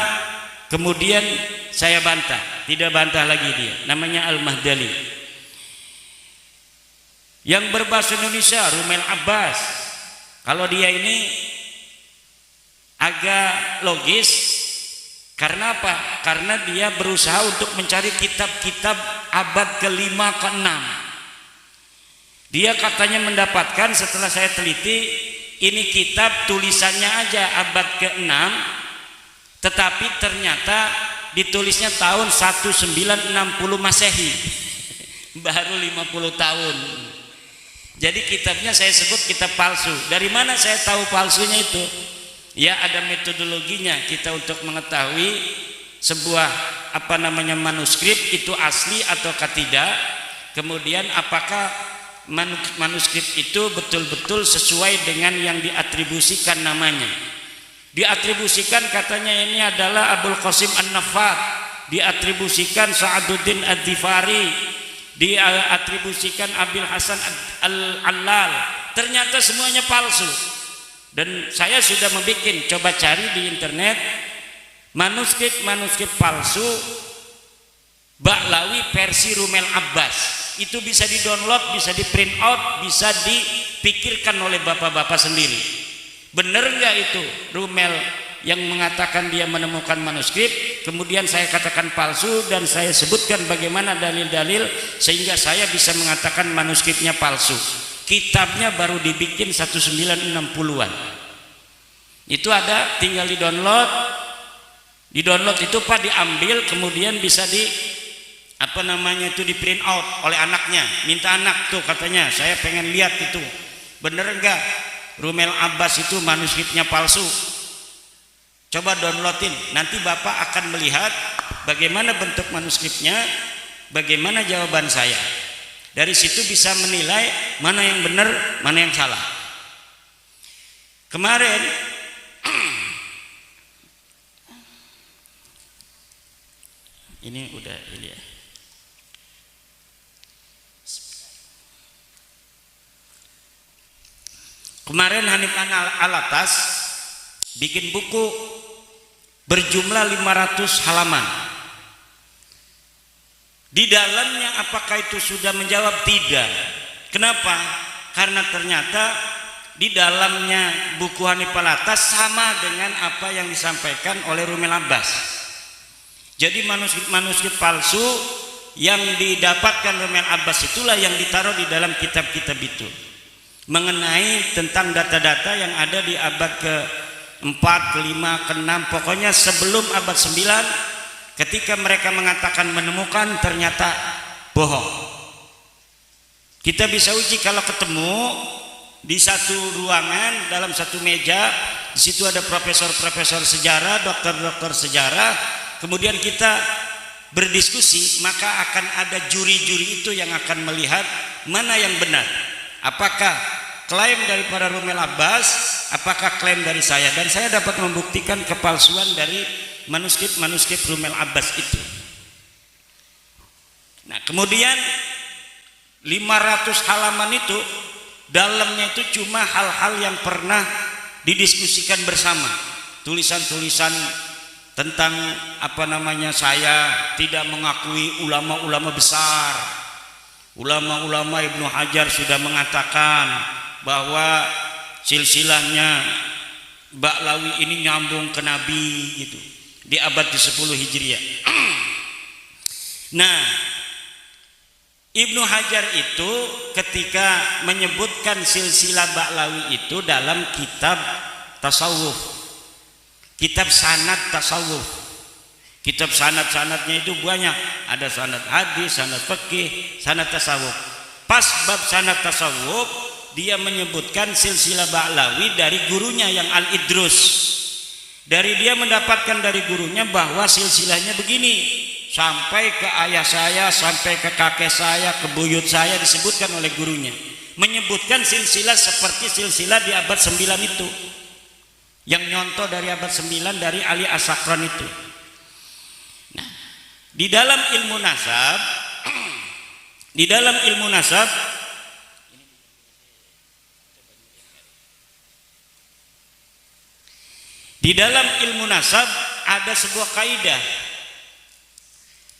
kemudian saya bantah, tidak bantah lagi dia. Namanya Al-Mahdali. Yang berbahasa Indonesia, Rumel Abbas. Kalau dia ini agak logis. Karena apa? Karena dia berusaha untuk mencari kitab-kitab abad ke-5 ke-6. Dia katanya mendapatkan, setelah saya teliti, ini kitab tulisannya aja abad ke-6, tetapi ternyata ditulisnya tahun 1960 Masehi. Baru 50 tahun. Jadi kitabnya saya sebut kitab palsu. Dari mana saya tahu palsunya itu? Ya, ada metodologinya kita untuk mengetahui sebuah manuskrip itu asli atau tidak. Kemudian apakah manuskrip itu betul-betul sesuai dengan yang diatribusikan namanya. Diatribusikan katanya ini adalah Abul Qasim An-Nafar, diatribusikan Sa'aduddin Ad-Dhifari, diatribusikan Abil Hasan Al-Allal. Ternyata semuanya palsu. Dan saya sudah membuat, coba cari di internet manuskrip palsu Ba'lawi versi Rumel Abbas. Itu bisa di-download, bisa di-print out, bisa dipikirkan oleh bapak-bapak sendiri. Benar nggak itu Rumel yang mengatakan dia menemukan manuskrip, kemudian saya katakan palsu, dan saya sebutkan bagaimana dalil-dalil sehingga saya bisa mengatakan manuskripnya palsu. Kitabnya baru dibikin 1960-an. Itu ada, tinggal di-download. Di-download itu Pak diambil, kemudian bisa di print out oleh anaknya. Minta anak tuh, katanya saya pengen lihat itu bener enggak Rumel Abbas itu manuskripnya palsu. Coba downloadin, nanti bapak akan melihat bagaimana bentuk manuskripnya, bagaimana jawaban saya. Dari situ bisa menilai mana yang benar, mana yang salah. Kemarin ini udah ini ya. Kemarin Hanif Alatas bikin buku berjumlah 500 halaman. Di dalamnya apakah itu sudah menjawab? Tidak. Kenapa? Karena ternyata di dalamnya buku Hanif Alatas sama dengan apa yang disampaikan oleh Rumel Abbas. Jadi manuskrip palsu yang didapatkan Rumel Abbas itulah yang ditaruh di dalam kitab-kitab itu. Mengenai tentang data-data yang ada di abad ke-4, ke-5, ke-6, pokoknya sebelum abad 9, ketika mereka mengatakan menemukan, ternyata bohong. Kita bisa uji kalau ketemu di satu ruangan, dalam satu meja, di situ ada profesor-profesor sejarah, dokter-dokter sejarah, kemudian kita berdiskusi, maka akan ada juri-juri itu yang akan melihat mana yang benar. Apakah klaim dari para Rumel Abbas, apakah klaim dari saya, dan saya dapat membuktikan kepalsuan dari manuskrip Rumel Abbas itu. Nah, kemudian 500 halaman itu dalamnya itu cuma hal-hal yang pernah didiskusikan bersama, tulisan-tulisan tentang saya tidak mengakui ulama-ulama besar. Ulama-ulama Ibnu Hajar sudah mengatakan bahwa silsilahnya Ba'lawi ini nyambung ke Nabi gitu, di abad ke-10 Hijriah. Nah, Ibnu Hajar itu ketika menyebutkan silsilah Ba'lawi itu dalam kitab tasawuf, kitab sanad tasawuf. Kitab sanad-sanadnya itu banyak, ada sanad hadis, sanad fikih, sanad tasawuf. Pas bab sanad tasawuf dia menyebutkan silsilah Ba'lawi dari gurunya yang Al-Idrus. Dari dia mendapatkan dari gurunya bahwa silsilahnya begini, sampai ke ayah saya, sampai ke kakek saya, ke buyut saya, disebutkan oleh gurunya. Menyebutkan silsilah seperti silsilah di abad 9 itu, yang nyontoh dari abad 9 dari Ali As-Sakran itu. Nah, di dalam ilmu nasab di dalam ilmu nasab di dalam ilmu nasab ada sebuah kaidah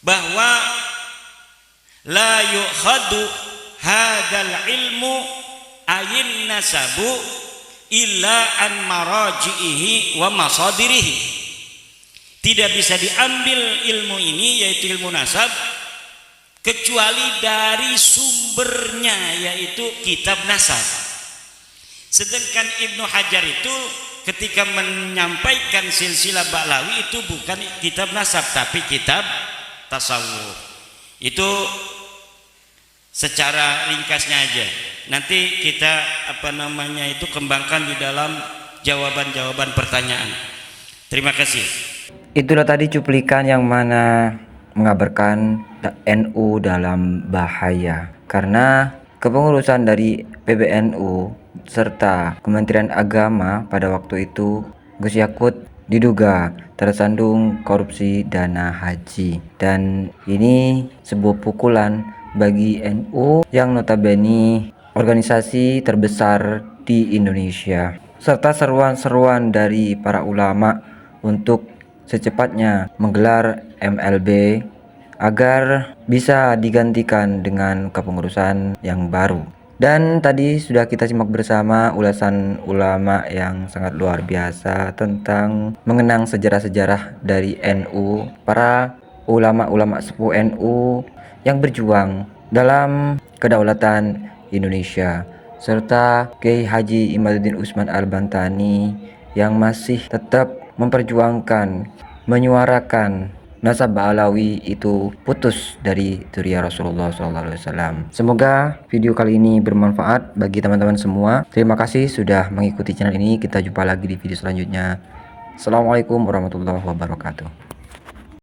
bahwa la yukhadu hadzal ilmu ayin nasabu illa an maraji'ihi wa masadirihi. Tidak bisa diambil ilmu ini, yaitu ilmu nasab, kecuali dari sumbernya, yaitu kitab nasab. Sedangkan Ibnu Hajar itu ketika menyampaikan silsilah Ba'lawi itu bukan kitab nasab tapi kitab tasawuf. Itu secara ringkasnya aja. Nanti kita kembangkan di dalam jawaban-jawaban pertanyaan. Terima kasih. Itulah tadi cuplikan yang mana mengabarkan NU dalam bahaya karena kepengurusan dari PBNU serta Kementerian Agama pada waktu itu Gus Yakut diduga tersandung korupsi dana haji, dan ini sebuah pukulan bagi NU yang notabene organisasi terbesar di Indonesia, serta seruan-seruan dari para ulama untuk secepatnya menggelar MLB agar bisa digantikan dengan kepengurusan yang baru. Dan tadi sudah kita simak bersama ulasan ulama yang sangat luar biasa tentang mengenang sejarah-sejarah dari NU, para ulama-ulama sepuh NU yang berjuang dalam kedaulatan Indonesia, serta Kiai Haji Imaduddin Utsman Al-Bantani yang masih tetap memperjuangkan, menyuarakan nasab Ba'lawi itu putus dari Dzurriyyah Rasulullah SAW. Semoga video kali ini bermanfaat bagi teman-teman semua. Terima kasih sudah mengikuti channel ini. Kita jumpa lagi di video selanjutnya. Assalamualaikum warahmatullahi wabarakatuh.